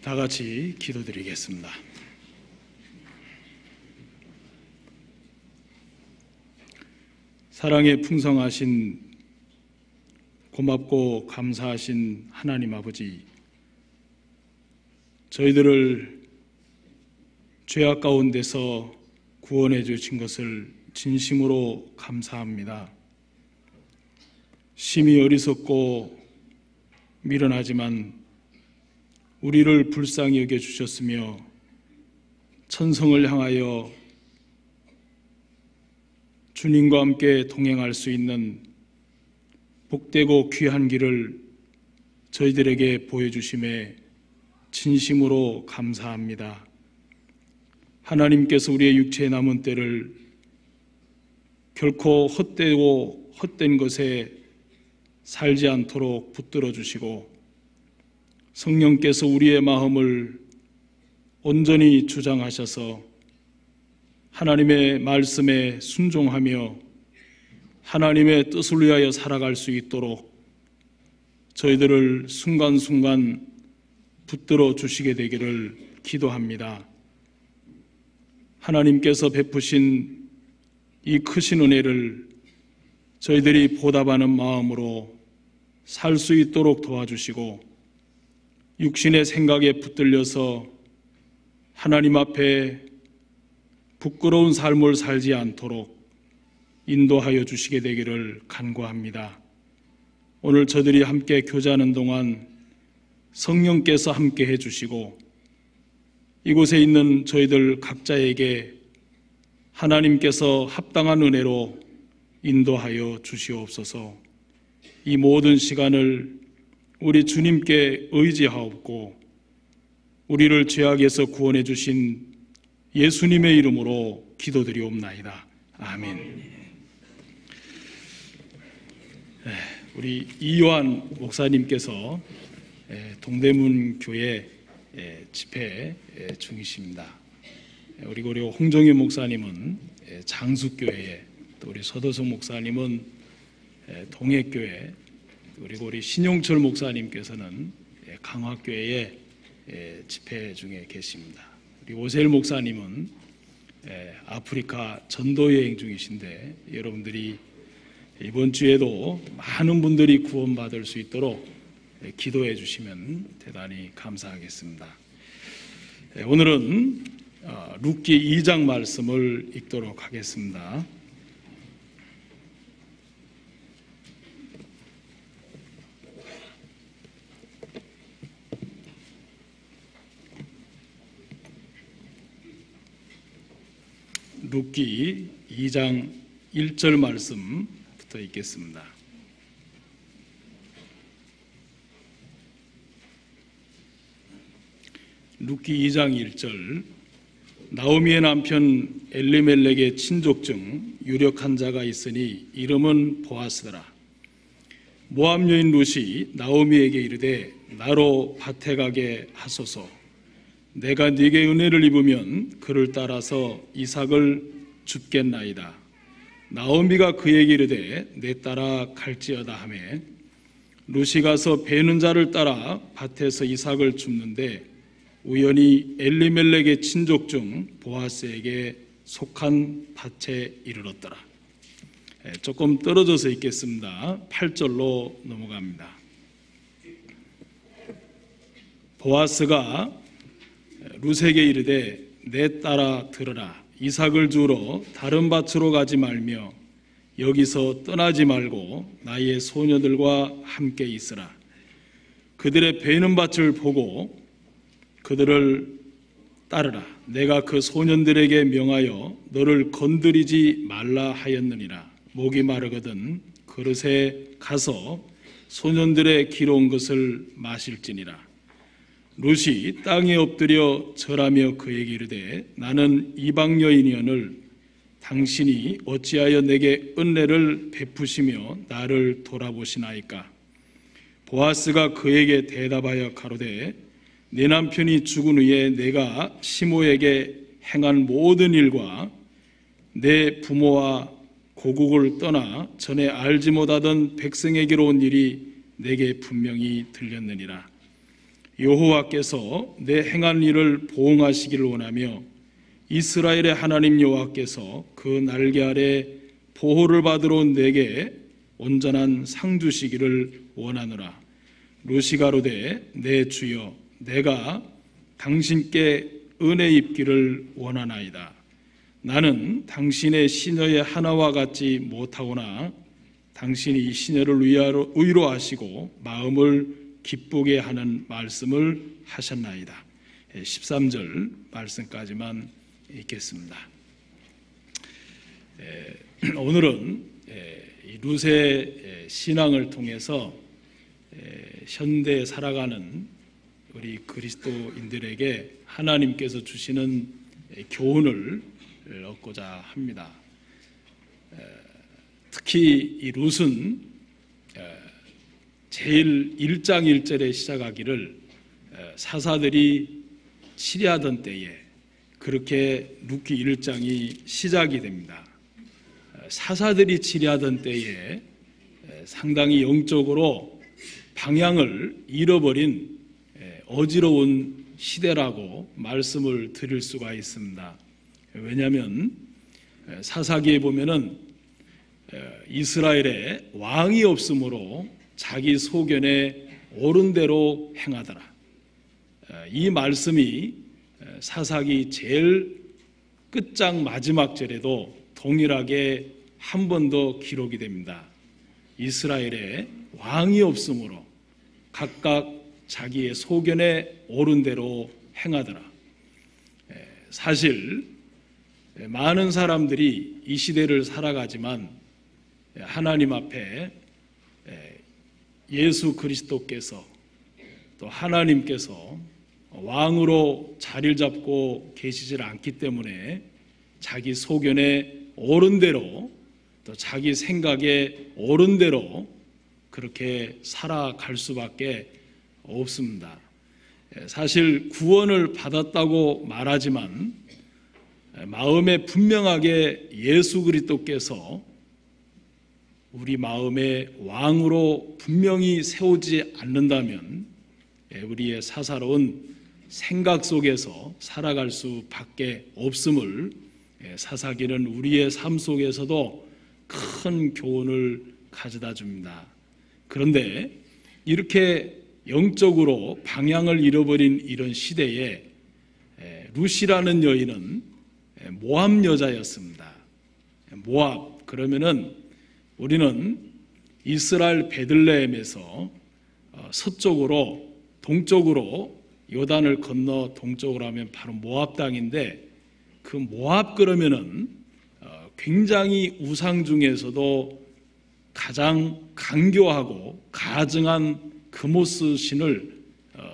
다 같이 기도드리겠습니다. 사랑에 풍성하신 고맙고 감사하신 하나님 아버지, 저희들을 죄악 가운데서 구원해 주신 것을 진심으로 감사합니다. 심히 어리석고 미련하지만 우리를 불쌍히 여겨 주셨으며 천성을 향하여 주님과 함께 동행할 수 있는 복되고 귀한 길을 저희들에게 보여주심에 진심으로 감사합니다. 하나님께서 우리의 육체의 남은 때를 결코 헛되고 헛된 것에 살지 않도록 붙들어 주시고, 성령께서 우리의 마음을 온전히 주장하셔서 하나님의 말씀에 순종하며 하나님의 뜻을 위하여 살아갈 수 있도록 저희들을 순간순간 붙들어 주시게 되기를 기도합니다. 하나님께서 베푸신 이 크신 은혜를 저희들이 보답하는 마음으로 살 수 있도록 도와주시고, 육신의 생각에 붙들려서 하나님 앞에 부끄러운 삶을 살지 않도록 인도하여 주시게 되기를 간구합니다. 오늘 저들이 함께 교제하는 동안 성령께서 함께 해주시고, 이곳에 있는 저희들 각자에게 하나님께서 합당한 은혜로 인도하여 주시옵소서. 이 모든 시간을 우리 주님께 의지하옵고 우리를 죄악에서 구원해 주신 예수님의 이름으로 기도드리옵나이다. 아멘. 우리 이요한 목사님께서 동대문 교회 집회 중이십니다. 우리 홍정희 목사님은 장수교회에, 또 우리 서도성 목사님은 동해교회, 그리고 우리 신용철 목사님께서는 강화교회에 집회 중에 계십니다. 우리 오셀 목사님은 아프리카 전도여행 중이신데, 여러분들이 이번 주에도 많은 분들이 구원받을 수 있도록 기도해 주시면 대단히 감사하겠습니다. 오늘은 룻기 2장 말씀을 읽도록 하겠습니다. 룻기 2장 1절 말씀부터 읽겠습니다. 룻기 2장 1절. 나오미의 남편 엘리멜렉의 친족 중 유력한 자가 있으니 이름은 보아스더라. 모압 여인 룻이 나오미에게 이르되 나로 밭에 가게 하소서. 내가 네게 은혜를 입으면 그를 따라서 이삭을 줍겠나이다. 나오미가 그에게 이르되 내 따라 갈지어다 하매, 룻이 가서 베는 자를 따라 밭에서 이삭을 줍는데 우연히 엘리멜렉의 친족 중 보아스에게 속한 밭에 이르렀더라. 조금 떨어져서 읽겠습니다. 8절로 넘어갑니다. 보아스가 룻에게 이르되 내 따라 들으라. 이삭을 주러 다른 밭으로 가지 말며 여기서 떠나지 말고 나의 소녀들과 함께 있으라. 그들의 베는 밭을 보고 그들을 따르라. 내가 그 소년들에게 명하여 너를 건드리지 말라 하였느니라. 목이 마르거든 그릇에 가서 소년들의 기러운 것을 마실지니라. 룻이 땅에 엎드려 절하며 그에게 이르되 나는 이방 여인이오늘 당신이 어찌하여 내게 은혜를 베푸시며 나를 돌아보시나이까. 보아스가 그에게 대답하여 가로되 내 남편이 죽은 후에 내가 시모에게 행한 모든 일과 내 부모와 고국을 떠나 전에 알지 못하던 백성에게로 온 일이 내게 분명히 들렸느니라. 여호와께서 내 행한 일을 보응하시기를 원하며 이스라엘의 하나님 여호와께서 그 날개 아래 보호를 받으러 온 내게 온전한 상 주시기를 원하노라. 루시 가로되 내 주여 내가 당신께 은혜 입기를 원하나이다. 나는 당신의 시녀의 하나와 같지 못하오나 당신이 이 시녀를 위로하시고 마음을 기쁘게 하는 말씀을 하셨나이다. 13절 말씀까지만 읽겠습니다. 오늘은 룻의 신앙을 통해서 현대에 살아가는 우리 그리스도인들에게 하나님께서 주시는 교훈을 얻고자 합니다. 특히 이 룻은 제일 1장 1절에 시작하기를 사사들이 치리하던 때에 그렇게 룻기 1장이 시작이 됩니다. 사사들이 치리하던 때에 상당히 영적으로 방향을 잃어버린 어지러운 시대라고 말씀을 드릴 수가 있습니다. 왜냐하면 사사기에 보면은 이스라엘에 왕이 없으므로 자기 소견에 옳은 대로 행하더라. 이 말씀이 사사기 제일 끝장 마지막 절에도 동일하게 한 번 더 기록이 됩니다. 이스라엘에 왕이 없으므로 각각 자기의 소견에 옳은 대로 행하더라. 사실 많은 사람들이 이 시대를 살아가지만 하나님 앞에 예수 그리스도께서 또 하나님께서 왕으로 자리를 잡고 계시질 않기 때문에 자기 소견에 옳은 대로 또 자기 생각에 옳은 대로 그렇게 살아갈 수밖에 없습니다. 사실 구원을 받았다고 말하지만 마음에 분명하게 예수 그리스도께서 우리 마음에 왕으로 분명히 세우지 않는다면 우리의 사사로운 생각 속에서 살아갈 수밖에 없음을 사사기는 우리의 삶 속에서도 큰 교훈을 가져다 줍니다. 그런데 이렇게 영적으로 방향을 잃어버린 이런 시대에 룻이라는 여인은 모압 여자였습니다. 모압 그러면은 우리는 이스라엘 베들레헴에서 서쪽으로 동쪽으로 요단을 건너 동쪽으로 하면 바로 모압 땅인데 그 모압 그러면은 굉장히 우상 중에서도 가장 강교하고 가증한 그모스 신을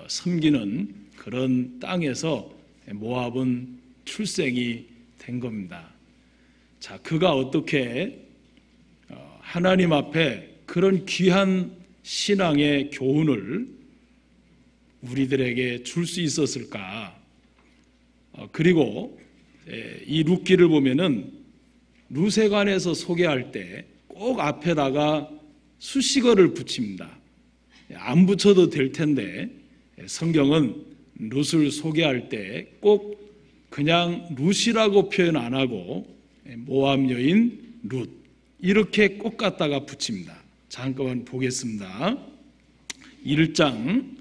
섬기는 그런 땅에서 모압은 출생이 된 겁니다. 자, 그가 어떻게 하나님 앞에 그런 귀한 신앙의 교훈을 우리들에게 줄 수 있었을까? 그리고 이 룻기를 보면은 룻에 관해서 소개할 때 꼭 앞에다가 수식어를 붙입니다. 안 붙여도 될 텐데 성경은 룻을 소개할 때 꼭 그냥 룻이라고 표현 안 하고 모압 여인 룻 이렇게 꼭 갖다가 붙입니다. 잠깐만 보겠습니다. 1장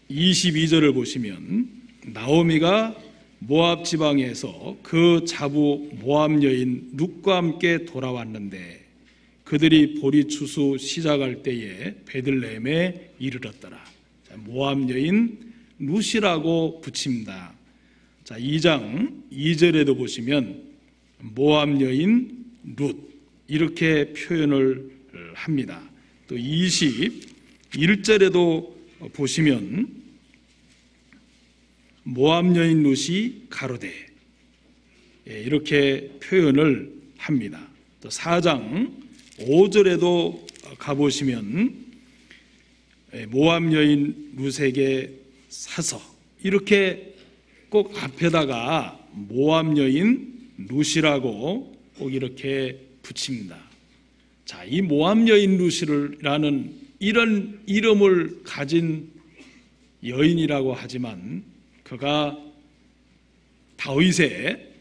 22절을 보시면 나오미가 모압 지방에서 그 자부 모압 여인 룻과 함께 돌아왔는데 그들이 보리 추수 시작할 때에 베들레헴에 이르렀더라. 모압 여인 룻이라고 붙입니다. 자, 2장 2절에도 보시면 모압 여인 룻 이렇게 표현을 합니다. 또 21절에도 보시면 모압 여인 룻이 가로되 이렇게 표현을 합니다. 또 4장 5절에도 가보시면 모압 여인 룻에게 사서 이렇게 꼭 앞에다가 모압 여인 룻이라고 꼭 이렇게 붙입니다. 자, 이 모압 여인 룻이라는 이런 이름을 가진 여인이라고 하지만 그가 다윗의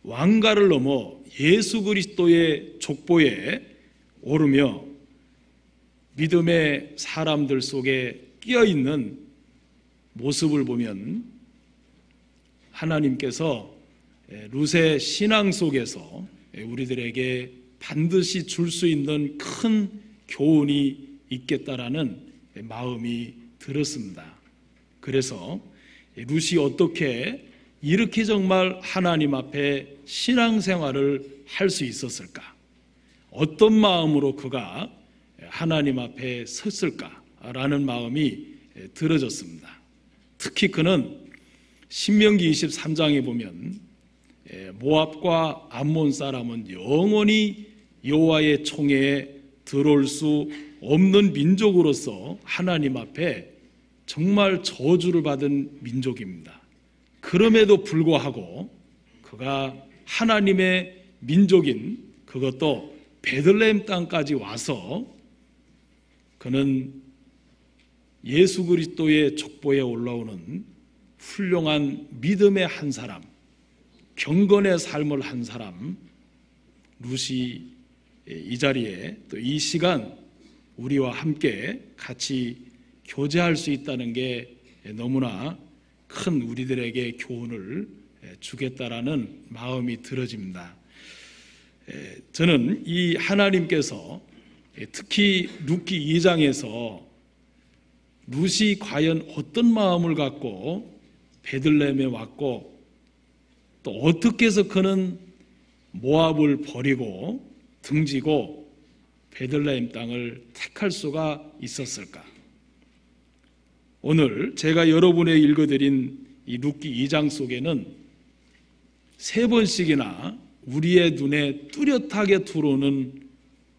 왕가를 넘어 예수 그리스도의 족보에 오르며 믿음의 사람들 속에 끼어있는 모습을 보면 하나님께서 룻의 신앙 속에서 우리들에게 반드시 줄 수 있는 큰 교훈이 있겠다라는 마음이 들었습니다. 그래서 룻이 어떻게 이렇게 정말 하나님 앞에 신앙생활을 할 수 있었을까? 어떤 마음으로 그가 하나님 앞에 섰을까라는 마음이 들어졌습니다. 특히 그는 신명기 23장에 보면 모압과 암몬 사람은 영원히 여호와의 총회에 들어올 수 없는 민족으로서 하나님 앞에 정말 저주를 받은 민족입니다. 그럼에도 불구하고 그가 하나님의 민족인 그것도 베들레헴 땅까지 와서 그는 예수 그리스도의 족보에 올라오는 훌륭한 믿음의 한 사람, 경건의 삶을 한 사람, 룻이 이 자리에 또 이 시간 우리와 함께 같이 교제할 수 있다는 게 너무나 큰 우리들에게 교훈을 주겠다라는 마음이 들어집니다. 저는 이 하나님께서 특히 룻기 2장에서 룻이 과연 어떤 마음을 갖고 베들레헴에 왔고 또 어떻게 해서 그는 모압을 버리고 등지고 베들레헴 땅을 택할 수가 있었을까? 오늘 제가 여러분에 읽어드린 이 룻기 2장 속에는 3번씩이나 우리의 눈에 뚜렷하게 들어오는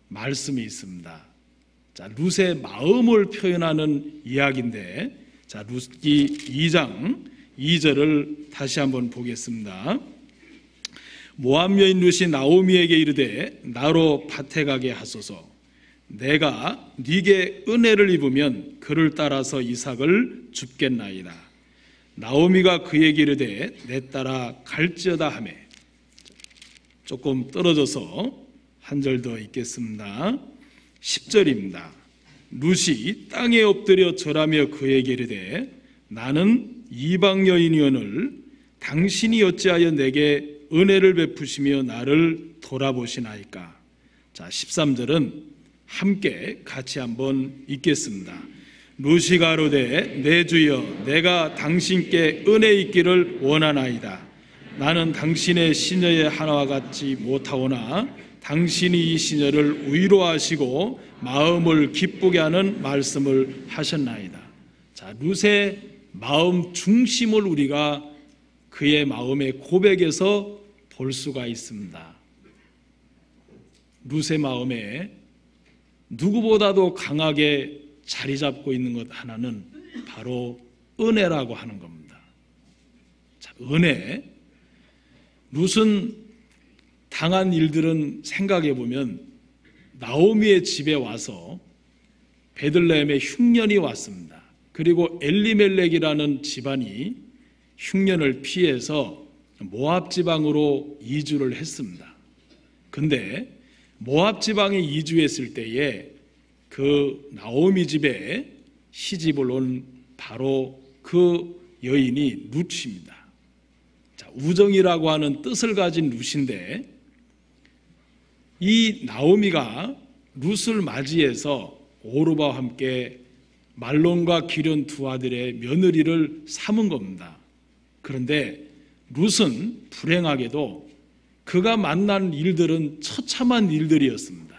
말씀이 있습니다. 자, 룻의 마음을 표현하는 이야기인데, 자, 룻기 2장 2절을 다시 한번 보겠습니다. 모압 여인 룻이 나오미에게 이르되 나로 밭에 가게 하소서. 내가 네게 은혜를 입으면 그를 따라서 이삭을 줍겠나이다. 나오미가 그에게 이르되 내 따라 갈지어다 하매. 조금 떨어져서 한 절 더 읽겠습니다. 10절입니다. 룻이 땅에 엎드려 절하며 그에게 이르되 나는 이방 여인이오늘 당신이 어찌하여 내게 은혜를 베푸시며 나를 돌아보시나이까. 자, 13절은 함께 같이 한번 읽겠습니다. 룻이 가로되 내 주여 내가 당신께 은혜 있기를 원하나이다. 나는 당신의 시녀의 하나와 같지 못하오나 당신이 이 시녀를 위로하시고 마음을 기쁘게 하는 말씀을 하셨나이다. 자, 룻의 마음 중심을 우리가 그의 마음의 고백에서 볼 수가 있습니다. 룻의 마음에 누구보다도 강하게 자리 잡고 있는 것 하나는 바로 은혜라고 하는 겁니다. 자, 은혜. 룻은 당한 일들은 생각해 보면 나오미의 집에 와서 베들레헴에 흉년이 왔습니다. 그리고 엘리멜렉이라는 집안이 흉년을 피해서 모압 지방으로 이주를 했습니다. 근데 모압 지방에 이주했을 때에 그 나오미 집에 시집을 온 바로 그 여인이 룻입니다. 자, 우정이라고 하는 뜻을 가진 룻인데 이 나오미가 룻을 맞이해서 오르바와 함께 말론과 기련 두 아들의 며느리를 삼은 겁니다. 그런데 룻은 불행하게도 그가 만난 일들은 처참한 일들이었습니다.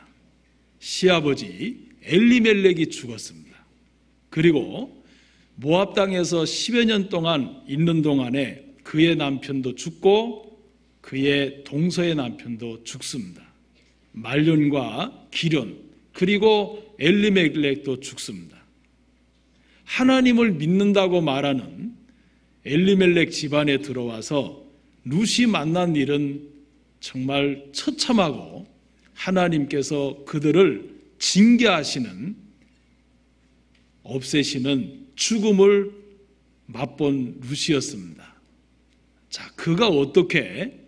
시아버지 엘리멜렉이 죽었습니다. 그리고 모압 땅에서 10여 년 동안 있는 동안에 그의 남편도 죽고 그의 동서의 남편도 죽습니다. 말론과 기련 그리고 엘리멜렉도 죽습니다. 하나님을 믿는다고 말하는 엘리멜렉 집안에 들어와서 룻이 만난 일은 정말 처참하고 하나님께서 그들을 징계하시는 없애시는 죽음을 맛본 룻이었습니다. 자, 그가 어떻게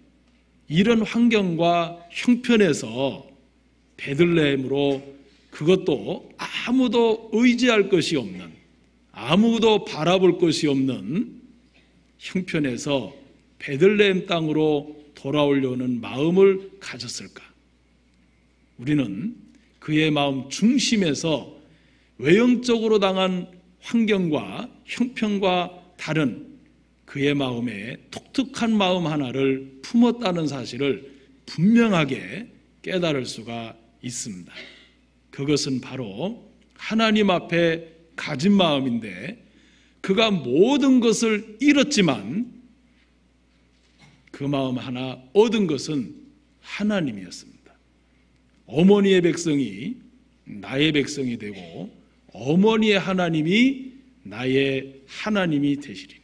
이런 환경과 형편에서 베들레헴으로, 그것도 아무도 의지할 것이 없는, 아무도 바라볼 것이 없는 형편에서 베들레헴 땅으로 돌아오려는 마음을 가졌을까? 우리는 그의 마음 중심에서 외형적으로 당한 환경과 형편과 다른 그의 마음에 독특한 마음 하나를 품었다는 사실을 분명하게 깨달을 수가 있습니다. 그것은 바로 하나님 앞에 가진 마음인데, 그가 모든 것을 잃었지만 그 마음 하나 얻은 것은 하나님이었습니다. 어머니의 백성이 나의 백성이 되고 어머니의 하나님이 나의 하나님이 되시리니,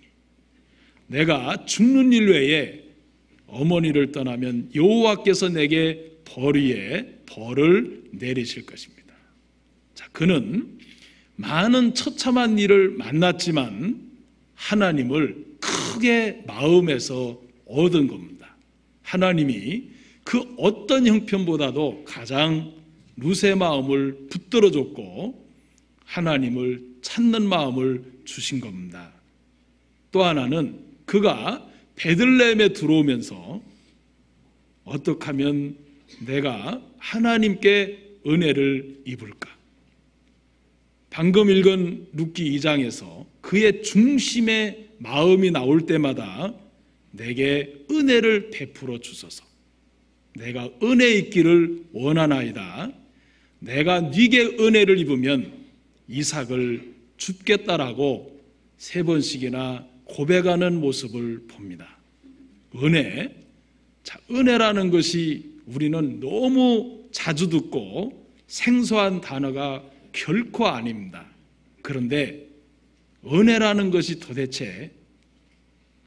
내가 죽는 일 외에 어머니를 떠나면 여호와께서 내게 벌 위에 벌을 내리실 것입니다. 자, 그는 많은 처참한 일을 만났지만 하나님을 크게 마음에서 얻은 겁니다. 하나님이 그 어떤 형편보다도 가장 룻의 마음을 붙들어줬고 하나님을 찾는 마음을 주신 겁니다. 또 하나는 그가 베들레헴에 들어오면서 어떻게 하면 내가 하나님께 은혜를 입을까? 방금 읽은 룻기 2장에서 그의 중심의 마음이 나올 때마다 내게 은혜를 베풀어 주소서, 내가 은혜 있기를 원하나이다, 내가 네게 은혜를 입으면 이삭을 줍겠다라고 3번씩이나 고백하는 모습을 봅니다. 은혜, 자, 은혜라는 것이 우리는 너무 자주 듣고 생소한 단어가 결코 아닙니다. 그런데 은혜라는 것이 도대체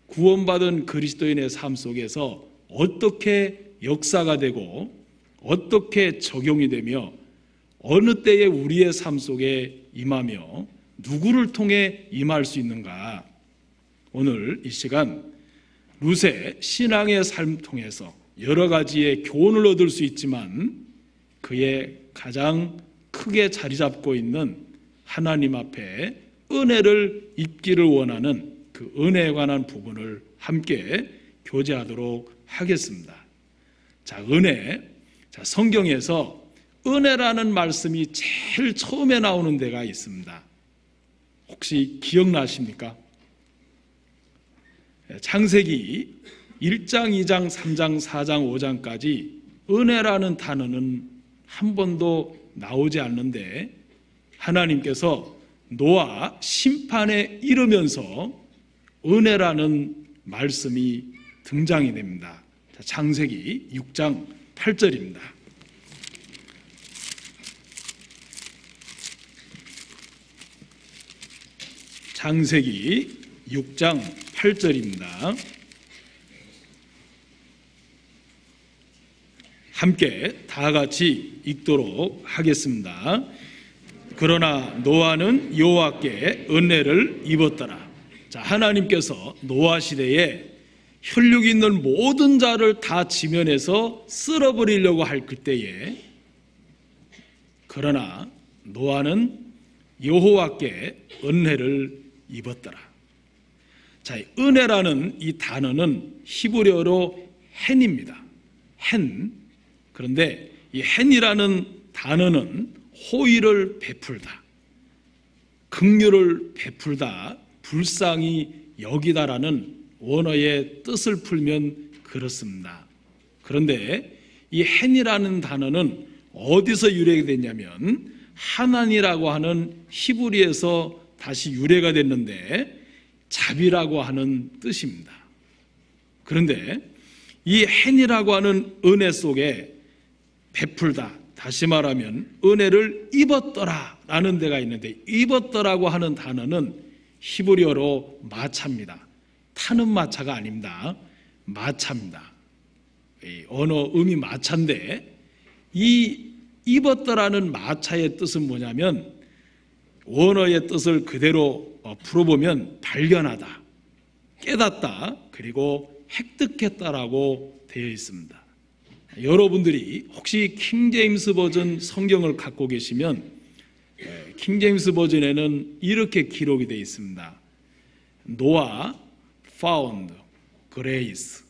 구원받은 그리스도인의 삶 속에서 어떻게 역사가 되고 어떻게 적용이 되며 어느 때에 우리의 삶 속에 임하며 누구를 통해 임할 수 있는가? 오늘 이 시간 룻의 신앙의 삶 통해서 여러 가지의 교훈을 얻을 수 있지만 그의 가장 크게 자리 잡고 있는 하나님 앞에 은혜를 입기를 원하는 그 은혜에 관한 부분을 함께 교제하도록 하겠습니다. 자, 은혜. 자, 성경에서 은혜라는 말씀이 제일 처음에 나오는 데가 있습니다. 혹시 기억나십니까? 창세기 1장, 2장, 3장, 4장, 5장까지 은혜라는 단어는 한 번도 나오지 않는데 하나님께서 노아 심판에 이르면서 은혜라는 말씀이 등장이 됩니다. 창세기 6장 8절입니다. 창세기 6장 8절입니다. 함께 다 같이 읽도록 하겠습니다. 그러나 노아는 여호와께 은혜를 입었더라. 자, 하나님께서 노아 시대에 혈육 있는 모든 자를 다 지면에서 쓸어버리려고 할 그때에, 그러나 노아는 여호와께 은혜를 입었더라. 자, 은혜라는 이 단어는 히브리어로 헨입니다. 헨. 그런데 이 헨이라는 단어는 호의를 베풀다, 긍휼을 베풀다, 불쌍히 여기다라는 원어의 뜻을 풀면 그렇습니다. 그런데 이 헨이라는 단어는 어디서 유래가 됐냐면 하난이라고 하는 히브리에서 다시 유래가 됐는데 자비라고 하는 뜻입니다. 그런데 이 헨이라고 하는 은혜 속에 베풀다, 다시 말하면 은혜를 입었더라 라는 데가 있는데, 입었더라고 하는 단어는 히브리어로 마차입니다. 타는 마차가 아닙니다. 마차입니다. 언어 음이 마차인데 이 입었더라는 마차의 뜻은 뭐냐면 원어의 뜻을 그대로 풀어보면 발견하다, 깨닫다, 그리고 획득했다라고 되어 있습니다. 여러분들이 혹시 킹제임스 버전 성경을 갖고 계시면 킹제임스 버전에는 이렇게 기록이 되어 있습니다. 노아 found grace.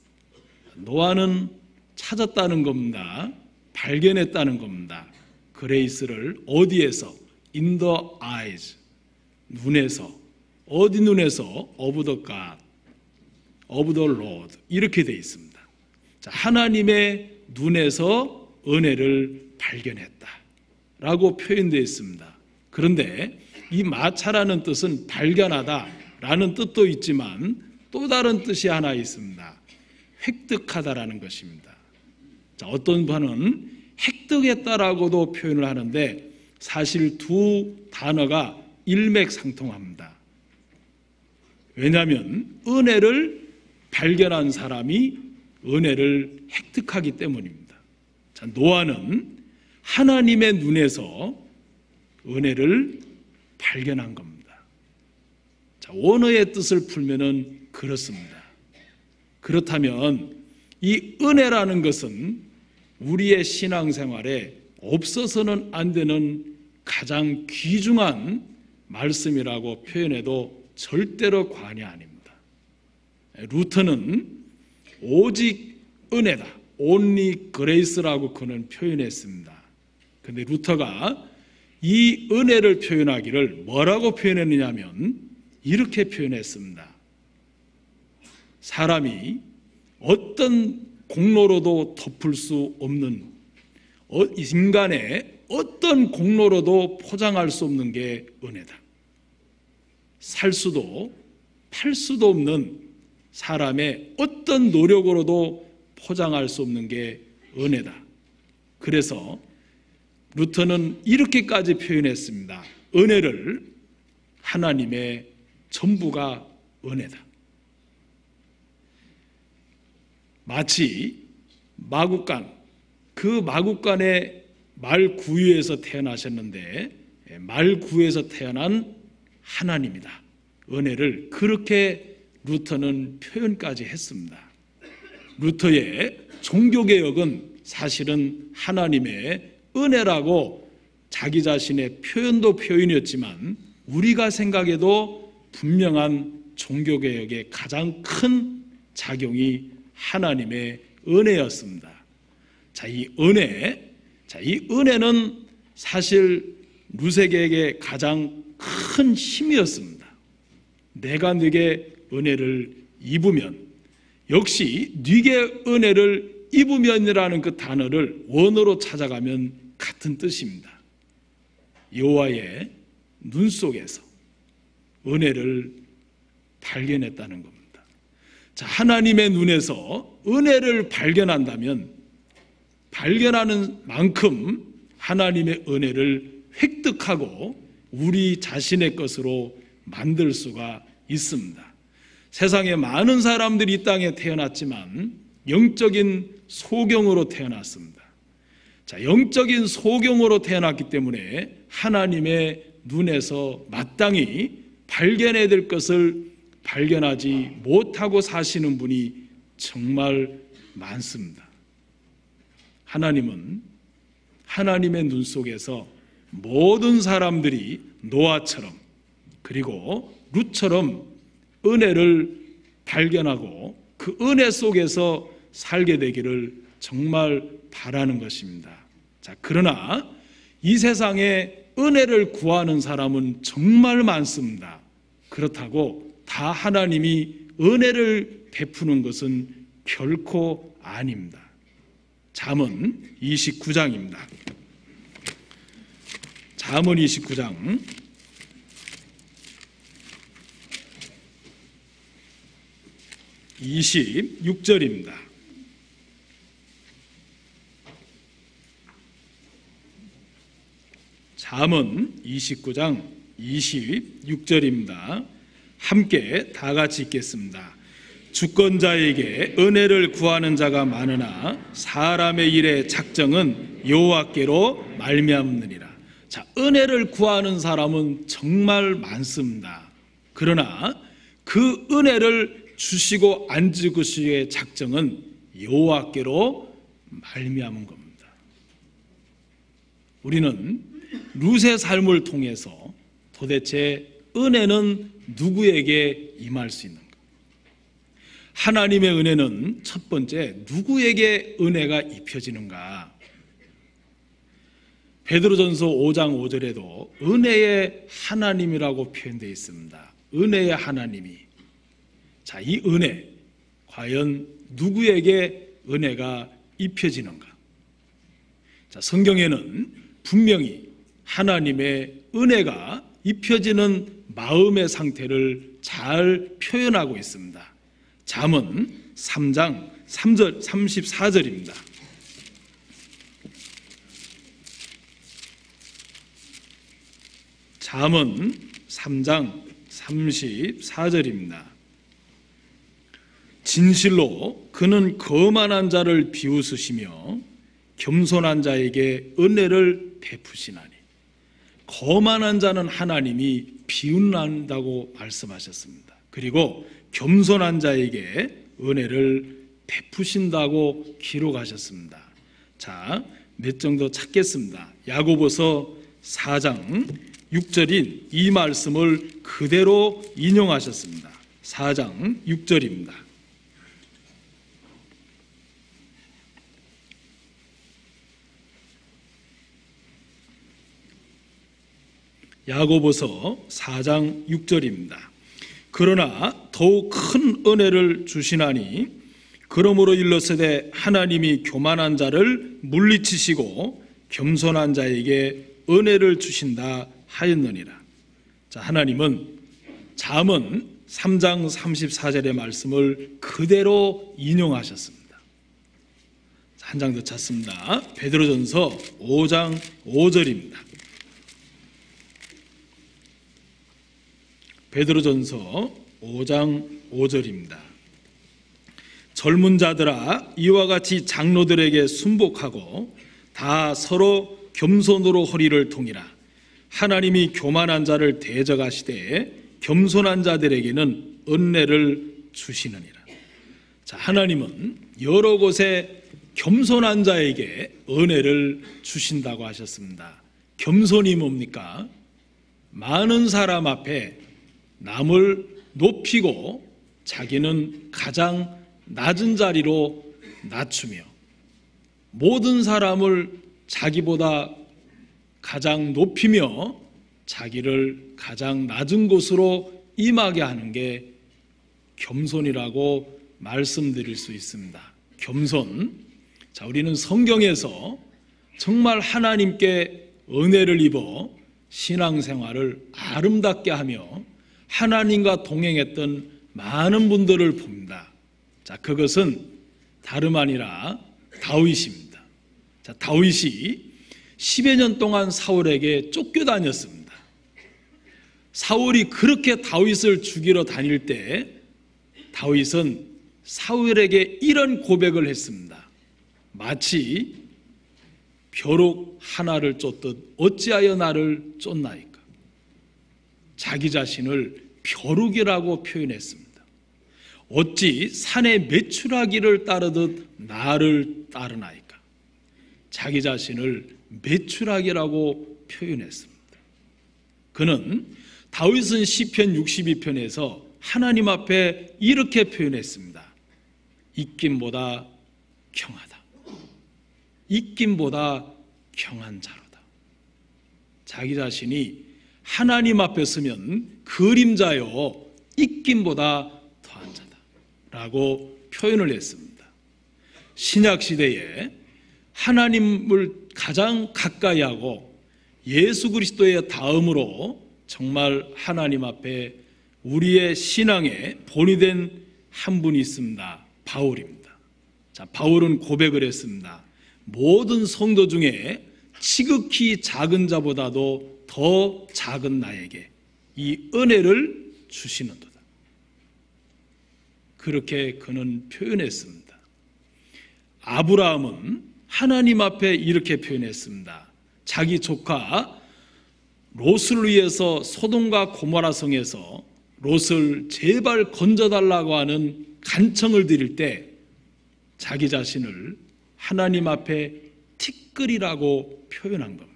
노아는 찾았다는 겁니다. 발견했다는 겁니다. 그레이스를 어디에서? In the eyes. 눈에서. 어디 눈에서? Of the God. Of the Lord. 이렇게 되어 있습니다. 자, 하나님의 눈에서 은혜를 발견했다 라고 표현되어 있습니다. 그런데 이 마차라는 뜻은 발견하다 라는 뜻도 있지만 또 다른 뜻이 하나 있습니다. 획득하다라는 것입니다. 자, 어떤 분은 획득했다라고도 표현을 하는데 사실 두 단어가 일맥상통합니다. 왜냐하면 은혜를 발견한 사람이 은혜를 획득하기 때문입니다. 자, 노아는 하나님의 눈에서 은혜를 발견한 겁니다. 자, 원어의 뜻을 풀면은 그렇습니다. 그렇다면 이 은혜라는 것은 우리의 신앙생활에 없어서는 안 되는 가장 귀중한 말씀이라고 표현해도 절대로 과언이 아닙니다. 루터는 오직 은혜다, only grace라고 그는 표현했습니다. 그런데 루터가 이 은혜를 표현하기를 뭐라고 표현했느냐 하면 이렇게 표현했습니다. 사람이 어떤 공로로도 덮을 수 없는, 인간의 어떤 공로로도 포장할 수 없는 게 은혜다. 살 수도 팔 수도 없는 사람의 어떤 노력으로도 포장할 수 없는 게 은혜다. 그래서 루터는 이렇게까지 표현했습니다. 은혜를 하나님의 전부가 은혜다. 마치 마국간, 그 마국간의 말구유에서 태어나셨는데 말구유에서 태어난 하나님이다. 은혜를 그렇게 루터는 표현까지 했습니다. 루터의 종교개혁은 사실은 하나님의 은혜라고 자기 자신의 표현도 표현이었지만 우리가 생각해도 분명한 종교개혁의 가장 큰 작용이 하나님의 은혜였습니다. 자, 이 은혜는 사실 루세게에게 가장 큰 힘이었습니다. 내가 네게 은혜를 입으면, 역시 네게 은혜를 입으면이라는 그 단어를 원어로 찾아가면 같은 뜻입니다. 여호와의 눈 속에서 은혜를 발견했다는 겁니다. 자, 하나님의 눈에서 은혜를 발견한다면 발견하는 만큼 하나님의 은혜를 획득하고 우리 자신의 것으로 만들 수가 있습니다. 세상에 많은 사람들이 이 땅에 태어났지만 영적인 소경으로 태어났습니다. 자, 영적인 소경으로 태어났기 때문에 하나님의 눈에서 마땅히 발견해야 될 것을 발견하지 못하고 사시는 분이 정말 많습니다. 하나님은 하나님의 눈 속에서 모든 사람들이 노아처럼 그리고 룻처럼 은혜를 발견하고 그 은혜 속에서 살게 되기를 정말 바라는 것입니다. 자, 그러나 이 세상에 은혜를 구하는 사람은 정말 많습니다. 그렇다고 다 하나님이 은혜를 베푸는 것은 결코 아닙니다. 잠언 29장입니다. 잠언 29장 26절입니다. 잠언 29장 26절입니다. 함께 다 같이 읽겠습니다. 주권자에게 은혜를 구하는 자가 많으나 사람의 일의 작정은 여호와께로 말미암느니라. 자, 은혜를 구하는 사람은 정말 많습니다. 그러나 그 은혜를 주시고 안 주시기의 작정은 여호와께로 말미암은 겁니다. 우리는 룻의 삶을 통해서 도대체 은혜는 누구에게 임할 수 있는가? 하나님의 은혜는 첫 번째 누구에게 은혜가 입혀지는가? 베드로전서 5장 5절에도 은혜의 하나님이라고 표현되어 있습니다. 은혜의 하나님이. 자, 이 은혜 과연 누구에게 은혜가 입혀지는가? 자, 성경에는 분명히 하나님의 은혜가 입혀지는 마음의 상태를 잘 표현하고 있습니다. 잠언 3장 3절 34절입니다. 잠언 3장 34절입니다. 진실로 그는 거만한 자를 비웃으시며 겸손한 자에게 은혜를 베푸시나니. 거만한 자는 하나님이 비웃는다고 말씀하셨습니다. 그리고 겸손한 자에게 은혜를 베푸신다고 기록하셨습니다. 자, 몇 정도 찾겠습니다. 야고보서 4장 6절인 이 말씀을 그대로 인용하셨습니다. 4장 6절입니다. 야고보서 4장 6절입니다. 그러나 더욱 큰 은혜를 주시나니 그러므로 일렀으되 하나님이 교만한 자를 물리치시고 겸손한 자에게 은혜를 주신다 하였느니라. 자, 하나님은 잠언 3장 34절의 말씀을 그대로 인용하셨습니다. 한 장 더 찾습니다. 베드로전서 5장 5절입니다. 베드로전서 5장 5절입니다. 젊은 자들아 이와 같이 장로들에게 순복하고 다 서로 겸손으로 허리를 동이라. 하나님이 교만한 자를 대적하시되 겸손한 자들에게는 은혜를 주시느니라. 자, 하나님은 여러 곳에 겸손한 자에게 은혜를 주신다고 하셨습니다. 겸손이 뭡니까? 많은 사람 앞에 남을 높이고 자기는 가장 낮은 자리로 낮추며 모든 사람을 자기보다 가장 높이며 자기를 가장 낮은 곳으로 임하게 하는 게 겸손이라고 말씀드릴 수 있습니다. 겸손. 자, 우리는 성경에서 정말 하나님께 은혜를 입어 신앙생활을 아름답게 하며 하나님과 동행했던 많은 분들을 봅니다. 자, 그것은 다름 아니라 다윗입니다. 자, 다윗이 10여 년 동안 사울에게 쫓겨다녔습니다. 사울이 그렇게 다윗을 죽이러 다닐 때 다윗은 사울에게 이런 고백을 했습니다. 마치 벼룩 하나를 쫓듯 어찌하여 나를 쫓나이까. 자기 자신을 벼룩이라고 표현했습니다. 어찌 산의 메추라기를 따르듯 나를 따르나이까. 자기 자신을 메추라기라고 표현했습니다. 그는 다윗은 시편 62편에서 하나님 앞에 이렇게 표현했습니다. 입김보다 경하다. 입김보다 경한 자로다. 자기 자신이 하나님 앞에 서면 그림자요 입김보다 더한 자다 라고 표현을 했습니다. 신약시대에 하나님을 가장 가까이 하고 예수 그리스도의 다음으로 정말 하나님 앞에 우리의 신앙의 본이 된 한 분이 있습니다. 바울입니다. 자, 바울은 고백을 했습니다. 모든 성도 중에 지극히 작은 자보다도 더 작은 나에게 이 은혜를 주시는도다. 그렇게 그는 표현했습니다. 아브라함은 하나님 앞에 이렇게 표현했습니다. 자기 조카 롯을 위해서 소돔과 고모라 성에서 롯을 제발 건져달라고 하는 간청을 드릴 때 자기 자신을 하나님 앞에 티끌이라고 표현한 겁니다.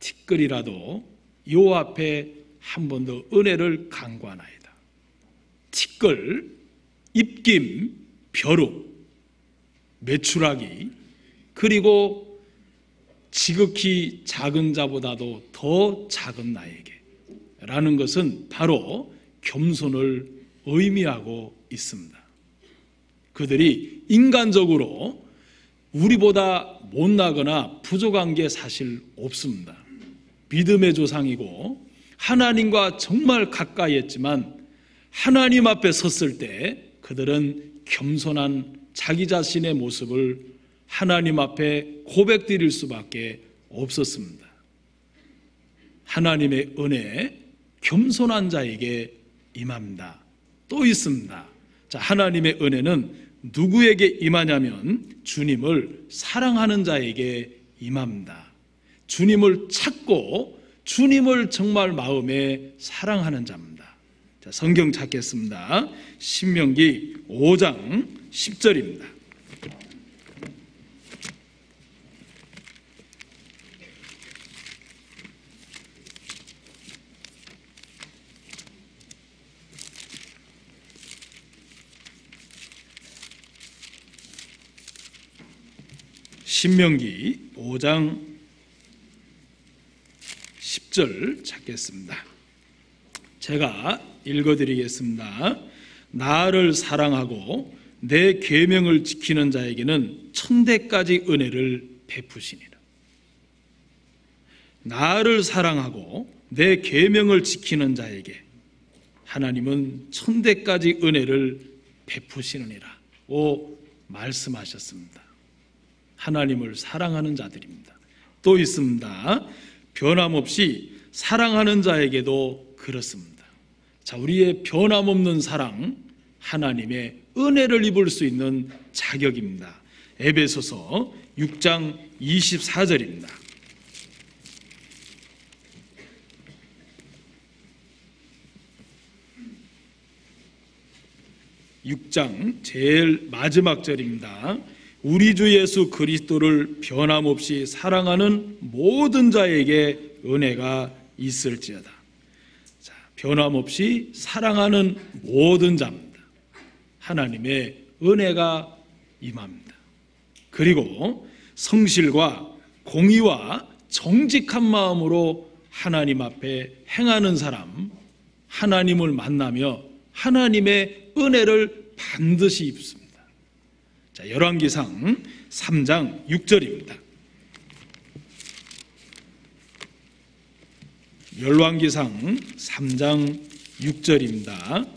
티끌이라도 요 앞에 한 번 더 은혜를 간구하나이다. 티끌, 입김, 벼룩, 메추라기, 그리고 지극히 작은 자보다도 더 작은 나에게 라는 것은 바로 겸손을 의미하고 있습니다. 그들이 인간적으로 우리보다 못나거나 부족한 게 사실 없습니다. 믿음의 조상이고 하나님과 정말 가까이 했지만 하나님 앞에 섰을 때 그들은 겸손한 자기 자신의 모습을 하나님 앞에 고백드릴 수밖에 없었습니다. 하나님의 은혜, 겸손한 자에게 임합니다. 또 있습니다. 자, 하나님의 은혜는 누구에게 임하냐면 주님을 사랑하는 자에게 임합니다. 주님을 찾고 주님을 정말 마음에 사랑하는 자입니다. 자, 성경 찾겠습니다. 신명기 5장 10절입니다. 신명기 5장 10절 찾겠습니다. 제가 읽어드리겠습니다. 나를 사랑하고 내 계명을 지키는 자에게는 천대까지 은혜를 베푸시니라. 나를 사랑하고 내 계명을 지키는 자에게 하나님은 천대까지 은혜를 베푸시느니라 고 말씀하셨습니다. 하나님을 사랑하는 자들입니다. 또 있습니다. 변함없이 사랑하는 자에게도 그렇습니다. 자, 우리의 변함없는 사랑, 하나님의 은혜를 입을 수 있는 자격입니다. 에베소서 6장 24절입니다. 6장 제일 마지막 절입니다. 우리 주 예수 그리스도를 변함없이 사랑하는 모든 자에게 은혜가 있을지어다. 자, 변함없이 사랑하는 모든 자입니다. 하나님의 은혜가 임합니다. 그리고 성실과 공의와 정직한 마음으로 하나님 앞에 행하는 사람, 하나님을 만나며 하나님의 은혜를 반드시 입습니다. 자, 열왕기상 3장 6절입니다. 열왕기상 3장 6절입니다.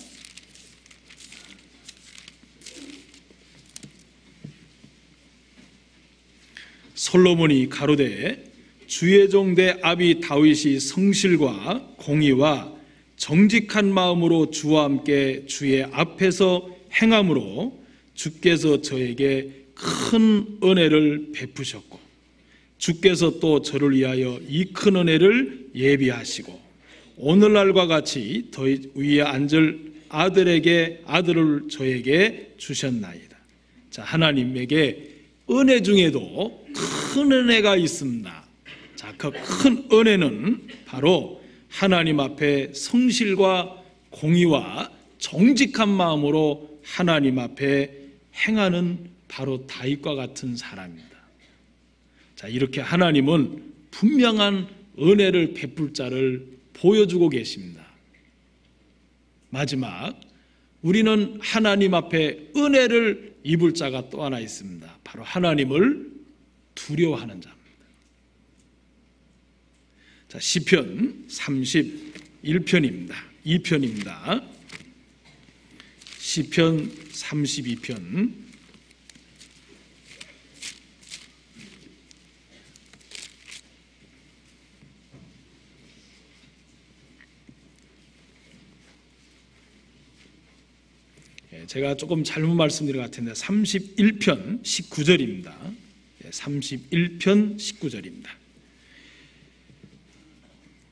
솔로몬이 가로되 주의 종대 아비 다윗이 성실과 공의와 정직한 마음으로 주와 함께 주의 앞에서 행함으로 주께서 저에게 큰 은혜를 베푸셨고 주께서 또 저를 위하여 이 큰 은혜를 예비하시고 오늘날과 같이 더 위에 앉을 아들을 저에게 주셨나이다. 자, 하나님에게 은혜 중에도 큰 은혜가 있습니다. 자, 그 큰 은혜는 바로 하나님 앞에 성실과 공의와 정직한 마음으로 하나님 앞에 행하는 바로 다윗과 같은 사람입니다. 자, 이렇게 하나님은 분명한 은혜를 베풀 자를 보여주고 계십니다. 마지막, 우리는 하나님 앞에 은혜를 입을 자가 또 하나 있습니다. 바로 하나님을 두려워하는 자입니다. 자, 시편 31편입니다. 2편입니다. 시편 32편. 제가 조금 잘못 말씀드린 것 같은데 31편 19절입니다. 31편 19절입니다.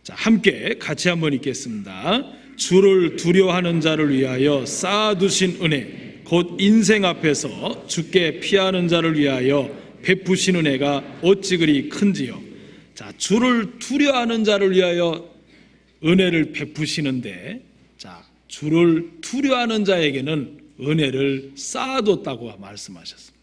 자, 함께 같이 한번 읽겠습니다. 주를 두려워하는 자를 위하여 쌓아두신 은혜, 곧 인생 앞에서 주께 피하는 자를 위하여 베푸신 은혜가 어찌 그리 큰지요. 자, 주를 두려워하는 자를 위하여 은혜를 베푸시는데, 자, 주를 두려워하는 자에게는 은혜를 쌓아뒀다고 말씀하셨습니다.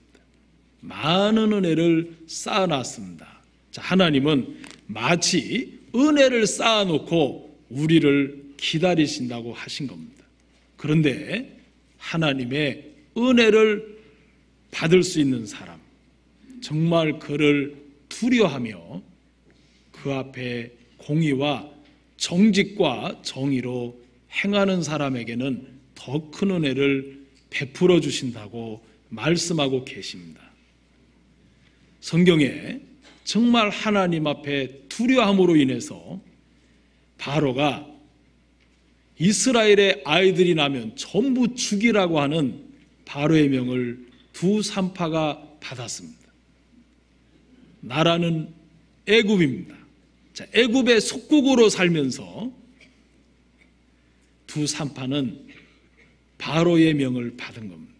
많은 은혜를 쌓아놨습니다. 자, 하나님은 마치 은혜를 쌓아놓고 우리를 기다리신다고 하신 겁니다. 그런데 하나님의 은혜를 받을 수 있는 사람, 정말 그를 두려워하며 그 앞에 공의와 정직과 정의로 행하는 사람에게는 더 큰 은혜를 베풀어 주신다고 말씀하고 계십니다. 성경에 정말 하나님 앞에 두려움으로 인해서 바로가 이스라엘의 아이들이 나면 전부 죽이라고 하는 바로의 명을 두 산파가 받았습니다. 나라는 애굽입니다. 자, 애굽의 속국으로 살면서 두 산파는 바로의 명을 받은 겁니다.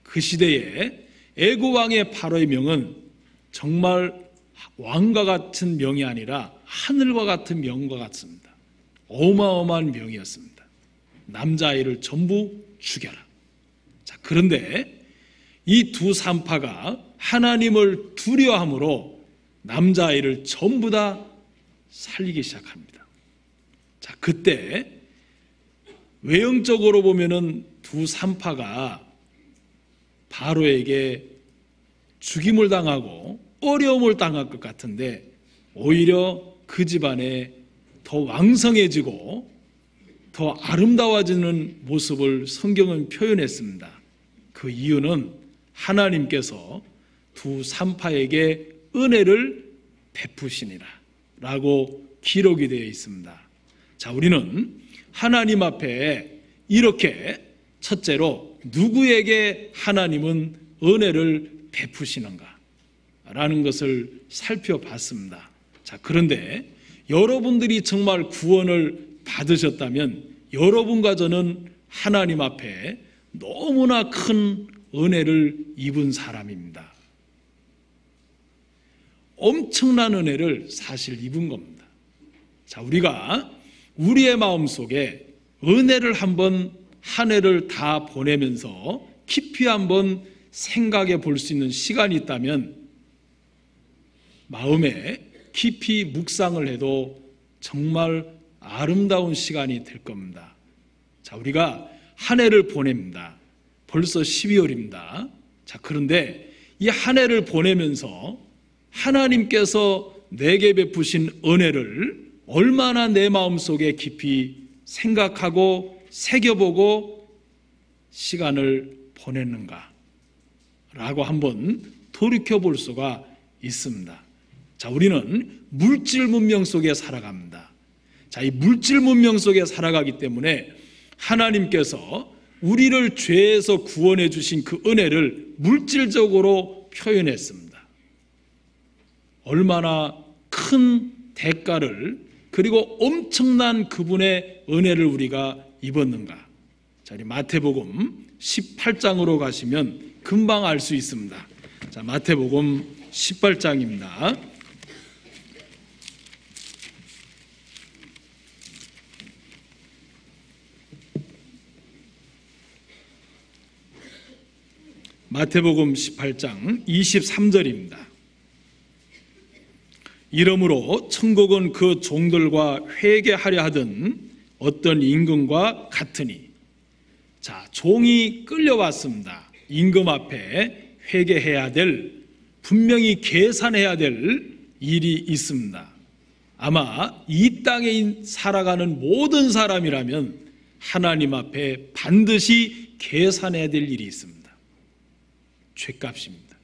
그 시대에 애굽 왕의 바로의 명은 정말 왕과 같은 명이 아니라 하늘과 같은 명과 같습니다. 어마어마한 명이었습니다. 남자아이를 전부 죽여라. 자, 그런데 이 두 산파가 하나님을 두려워함으로 남자아이를 전부 다 살리기 시작합니다. 자, 그때 외형적으로 보면은 두 산파가 바로에게 죽임을 당하고 어려움을 당할 것 같은데 오히려 그 집안에 더 왕성해지고 더 아름다워지는 모습을 성경은 표현했습니다. 그 이유는 하나님께서 두 산파에게 은혜를 베푸시니라 라고 기록이 되어 있습니다. 자, 우리는 하나님 앞에 이렇게 첫째로 누구에게 하나님은 은혜를 베푸시는가 라는 것을 살펴봤습니다. 자, 그런데 여러분들이 정말 구원을 받으셨다면 여러분과 저는 하나님 앞에 너무나 큰 은혜를 입은 사람입니다. 엄청난 은혜를 사실 입은 겁니다. 자, 우리가 우리의 마음속에 은혜를 한번 한 해를 다 보내면서 깊이 한번 생각해 볼 수 있는 시간이 있다면 마음에 깊이 묵상을 해도 정말 아름다운 시간이 될 겁니다. 자, 우리가 한 해를 보냅니다. 벌써 12월입니다. 자, 그런데 이 한 해를 보내면서 하나님께서 내게 베푸신 은혜를 얼마나 내 마음속에 깊이 생각하고 새겨보고 시간을 보냈는가 라고 한번 돌이켜 볼 수가 있습니다. 자, 우리는 물질 문명 속에 살아갑니다. 자, 이 물질 문명 속에 살아가기 때문에 하나님께서 우리를 죄에서 구원해 주신 그 은혜를 물질적으로 표현했습니다. 얼마나 큰 대가를 그리고 엄청난 그분의 은혜를 우리가 입었는가. 자, 우리 마태복음 18장으로 가시면 금방 알 수 있습니다. 자, 마태복음 18장입니다. 마태복음 18장 23절입니다. 이러므로 천국은 그 종들과 회개하려 하던 어떤 임금과 같으니. 자, 종이 끌려왔습니다. 임금 앞에 회개해야 될, 분명히 계산해야 될 일이 있습니다. 아마 이 땅에 살아가는 모든 사람이라면 하나님 앞에 반드시 계산해야 될 일이 있습니다. 죄값입니다.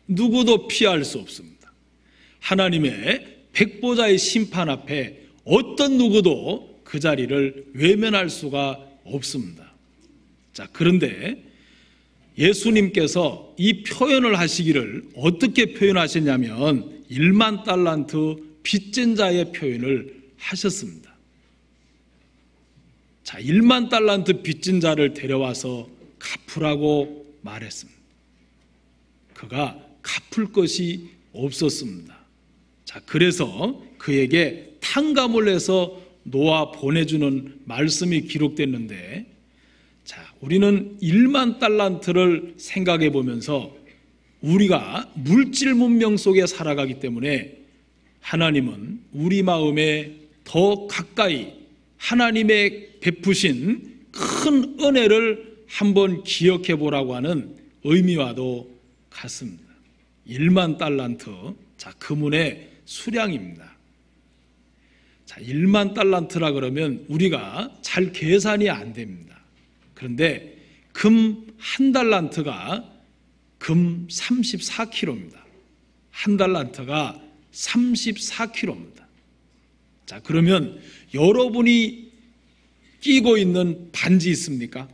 누구도 피할 수 없습니다. 하나님의 백보자의 심판 앞에 어떤 누구도 그 자리를 외면할 수가 없습니다. 자, 그런데 예수님께서 이 표현을 하시기를 어떻게 표현하셨냐면 1만 달란트 빚진 자의 표현을 하셨습니다. 자, 1만 달란트 빚진 자를 데려와서 갚으라고 말했습니다. 그가 갚을 것이 없었습니다. 자, 그래서 그에게 탕감을 해서 놓아 보내주는 말씀이 기록됐는데, 자, 우리는 1만 달란트를 생각해 보면서 우리가 물질 문명 속에 살아가기 때문에 하나님은 우리 마음에 더 가까이 하나님의 베푸신 큰 은혜를 한번 기억해 보라고 하는 의미와도 같습니다. 1만 달란트, 자, 그문의 수량입니다. 자, 1만 달란트라 그러면 우리가 잘 계산이 안 됩니다. 그런데 금 한 달란트가 금 34kg입니다. 한 달란트가 34kg입니다. 자, 그러면 여러분이 끼고 있는 반지 있습니까?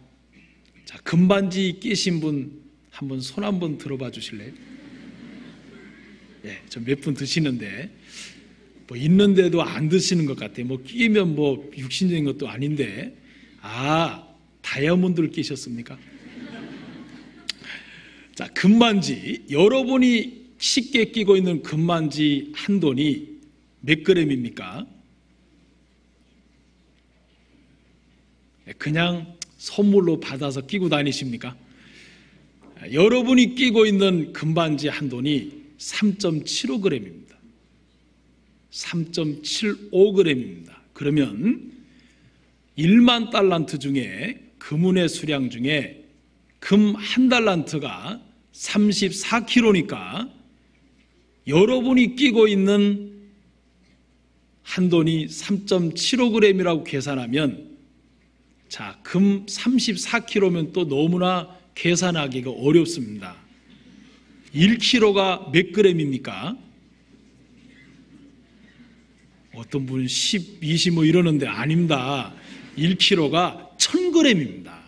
자, 금반지 끼신 분 한번 손 한번 들어봐 주실래요? 예, 저 몇 분 드시는데 뭐 있는데도 안 드시는 것 같아요. 뭐 끼면 뭐 육신적인 것도 아닌데, 아, 다이아몬드를 끼셨습니까? 자, 금반지, 여러분이 쉽게 끼고 있는 금반지 한 돈이 몇 그램입니까? 그냥 선물로 받아서 끼고 다니십니까? 여러분이 끼고 있는 금반지 한 돈이 3.75g입니다. 3.75g입니다. 그러면 1만 달란트 중에 금운의 수량 중에 금 한 달란트가 34kg니까 여러분이 끼고 있는 한 돈이 3.75g이라고 계산하면, 자, 금 34kg면 또 너무나 계산하기가 어렵습니다. 1kg가 몇 g입니까? 어떤 분은 10, 20 뭐 이러는데 아닙니다. 1kg가 1000g입니다.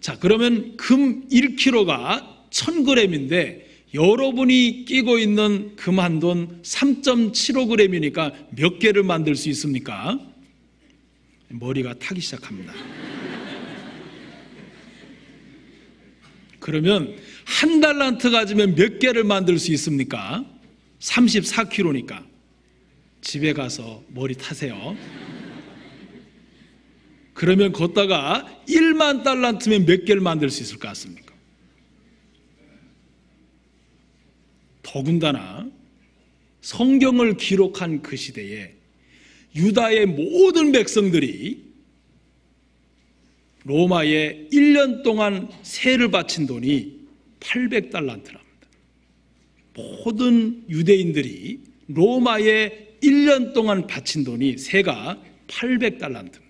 자, 그러면 금 1kg가 1000g인데 여러분이 끼고 있는 금 한 돈 3.75g이니까 몇 개를 만들 수 있습니까? 머리가 타기 시작합니다. 그러면 한 달란트 가지면 몇 개를 만들 수 있습니까? 34kg니까. 집에 가서 머리 타세요. 그러면 걷다가 1만 달란트면 몇 개를 만들 수 있을 것 같습니까? 더군다나 성경을 기록한 그 시대에 유다의 모든 백성들이 로마에 1년 동안 세를 바친 돈이 800달란트랍니다. 모든 유대인들이 로마에 1년 동안 바친 돈이 세가 800달란트입니다.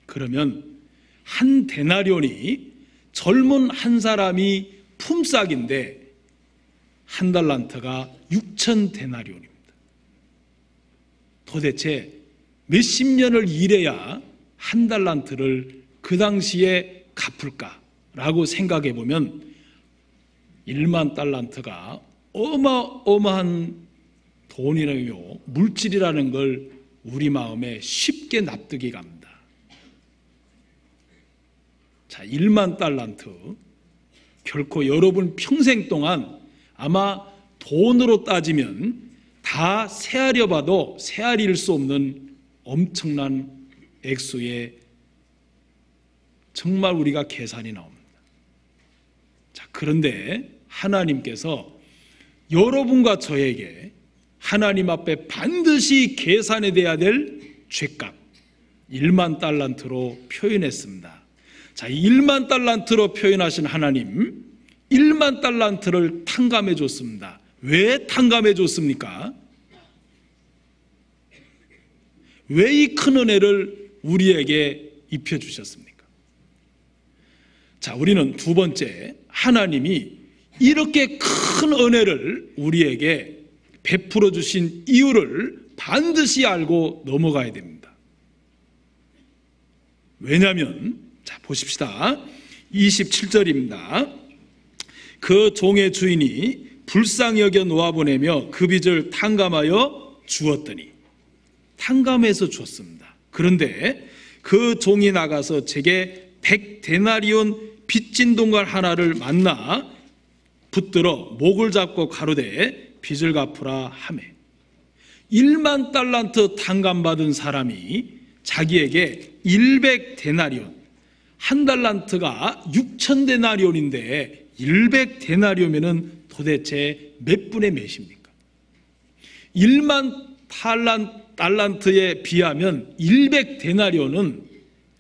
그러면 한 데나리온이 젊은 한 사람이 품삯인데 한 달란트가 6천 데나리온입니다. 도대체 몇십 년을 일해야 한 달란트를 그 당시에 갚을까라고 생각해 보면 1만 달란트가 어마어마한 돈이라며 물질이라는 걸 우리 마음에 쉽게 납득이 갑니다. 자, 1만 달란트, 결코 여러분 평생 동안 아마 돈으로 따지면 다 세아려 봐도 세아릴 수 없는 엄청난 액수의 정말 우리가 계산이 나옵니다. 자, 그런데 하나님께서 여러분과 저에게 하나님 앞에 반드시 계산이 돼야 될 죗값 1만 달란트로 표현했습니다. 자, 1만 달란트로 표현하신 하나님, 1만 달란트를 탕감해 줬습니다. 왜 탕감해 줬습니까? 왜 이 큰 은혜를 우리에게 입혀 주셨습니까? 자, 우리는 두 번째, 하나님이 이렇게 큰 은혜를 우리에게 베풀어 주신 이유를 반드시 알고 넘어가야 됩니다. 왜냐하면, 자, 보십시다. 27절입니다. 그 종의 주인이 불쌍히 여겨 놓아보내며 그 빚을 탕감하여 주었더니, 탕감해서 줬습니다. 그런데 그 종이 나가서 제게 100데나리온 빚진 동갈 하나를 만나 붙들어 목을 잡고 가로되 빚을 갚으라 하매 1만 달란트 탕감받은 사람이 자기에게 100데나리온, 한 달란트가 6,000데나리온인데 100데나리온이면 도대체 몇 분의 몇입니까? 1만 달란트에 비하면 100데나리온은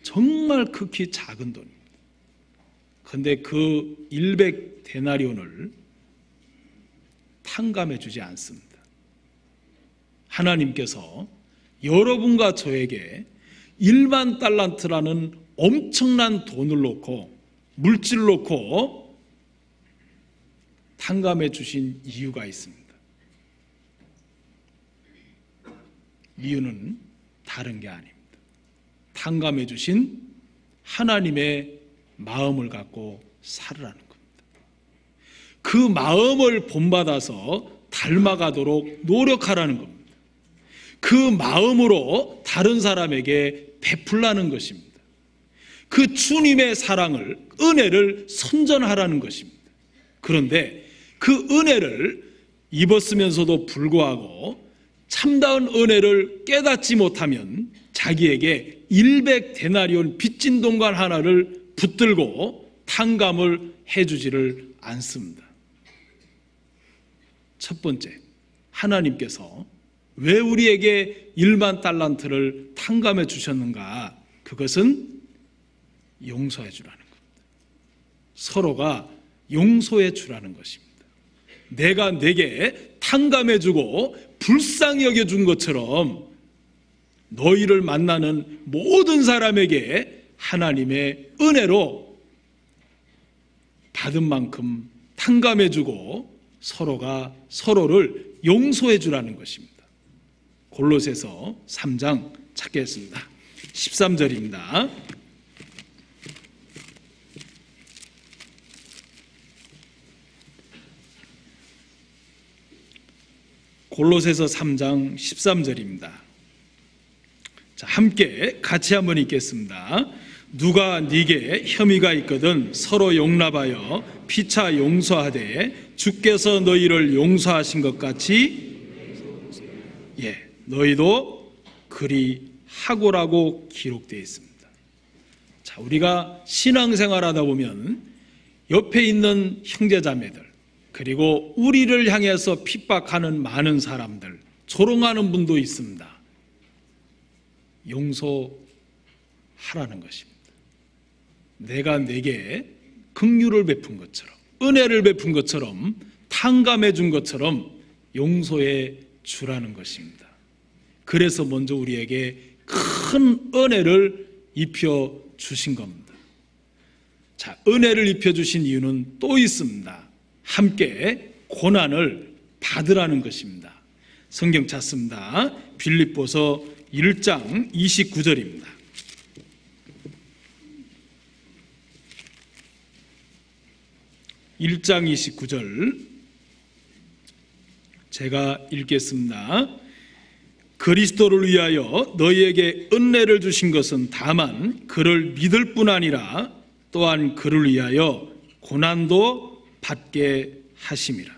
정말 극히 작은 돈입니다. 그런데 그 100데나리온을 탕감해 주지 않습니다. 하나님께서 여러분과 저에게 1만 달란트라는 엄청난 돈을 놓고 물질을 놓고 탕감해 주신 이유가 있습니다. 이유는 다른 게 아닙니다. 탕감해 주신 하나님의 마음을 갖고 살으라는 겁니다. 그 마음을 본받아서 닮아가도록 노력하라는 겁니다. 그 마음으로 다른 사람에게 베풀라는 것입니다. 그 주님의 사랑을, 은혜를 선전하라는 것입니다. 그런데 그 은혜를 입었으면서도 불구하고 참다운 은혜를 깨닫지 못하면 자기에게 100데나리온 빚진 동관 하나를 붙들고 탕감을 해주지를 않습니다. 첫 번째, 하나님께서 왜 우리에게 1만 달란트를 탕감해 주셨는가? 그것은 용서해 주라는 겁니다. 서로가 용서해 주라는 것입니다. 내가 내게 탕감해 주고 불쌍히 여겨준 것처럼 너희를 만나는 모든 사람에게 하나님의 은혜로 받은 만큼 탕감해 주고 서로가 서로를 용서해 주라는 것입니다. 골로새서 3장 찾겠습니다. 13절입니다. 골로새서 3장 13절입니다. 자, 함께 같이 한번 읽겠습니다. 누가 네게 혐의가 있거든 서로 용납하여 피차 용서하되 주께서 너희를 용서하신 것 같이 너희도 그리 하고라고 기록되어 있습니다. 자, 우리가 신앙생활하다 보면 옆에 있는 형제자매들 그리고 우리를 향해서 핍박하는 많은 사람들, 조롱하는 분도 있습니다. 용서하라는 것입니다. 내가 내게 긍휼을 베푼 것처럼, 은혜를 베푼 것처럼, 탕감해 준 것처럼 용서해 주라는 것입니다. 그래서 먼저 우리에게 큰 은혜를 입혀 주신 겁니다. 자, 은혜를 입혀 주신 이유는 또 있습니다. 함께 고난을 받으라는 것입니다. 성경 찾습니다. 빌립보서 1장 29절입니다. (1장 29절) 제가 읽겠습니다. 그리스도를 위하여 너희에게 은혜를 주신 것은 다만 그를 믿을 뿐 아니라 또한 그를 위하여 고난도 받게 하심이라.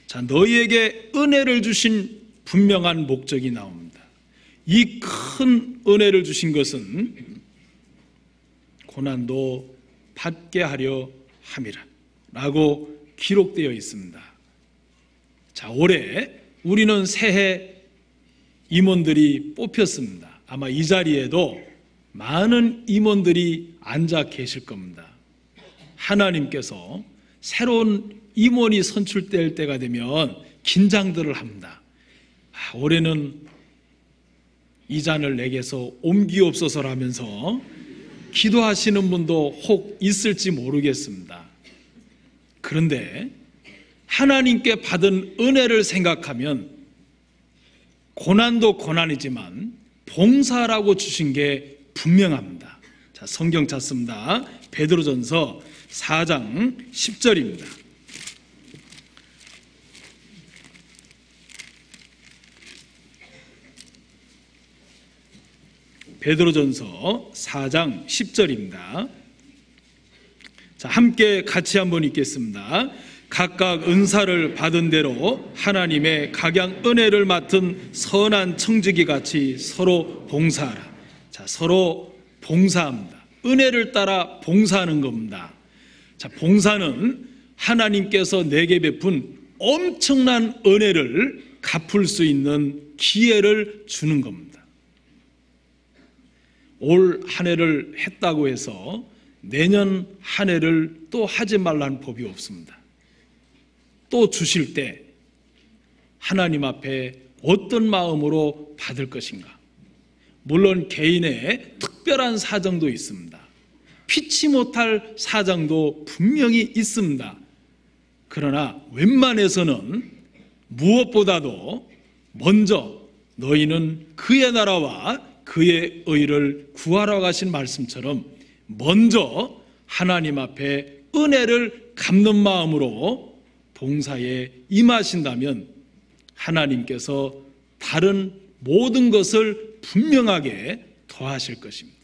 자, 너희에게 은혜를 주신 분명한 목적이 나옵니다. 이 큰 은혜를 주신 것은 고난도 받게 하려 함이라 라고 기록되어 있습니다. 자, 올해 우리는 새해 임원들이 뽑혔습니다. 아마 이 자리에도 많은 임원들이 앉아 계실 겁니다. 하나님께서 새로운 임원이 선출될 때가 되면 긴장들을 합니다. 올해는 이 잔을 내게서 옮기옵소서라면서 기도하시는 분도 혹 있을지 모르겠습니다. 그런데 하나님께 받은 은혜를 생각하면 고난도 고난이지만 봉사라고 주신 게 분명합니다. 자, 성경 찾습니다. 베드로전서 4장 10절입니다. 베드로전서 4장 10절입니다. 자, 함께 같이 한번 읽겠습니다. 각각 은사를 받은 대로 하나님의 각양 은혜를 맡은 선한 청지기 같이 서로 봉사하라. 자, 서로 봉사합니다. 은혜를 따라 봉사하는 겁니다. 자, 봉사는 하나님께서 내게 베푼 엄청난 은혜를 갚을 수 있는 기회를 주는 겁니다. 올 한 해를 했다고 해서 내년 한 해를 또 하지 말라는 법이 없습니다. 또 주실 때 하나님 앞에 어떤 마음으로 받을 것인가? 물론 개인의 특별한 사정도 있습니다. 피치 못할 사정도 분명히 있습니다. 그러나 웬만해서는 무엇보다도 먼저 너희는 그의 나라와 그의 의를 구하러 가신 말씀처럼 먼저 하나님 앞에 은혜를 갚는 마음으로 봉사에 임하신다면 하나님께서 다른 모든 것을 분명하게 더하실 것입니다.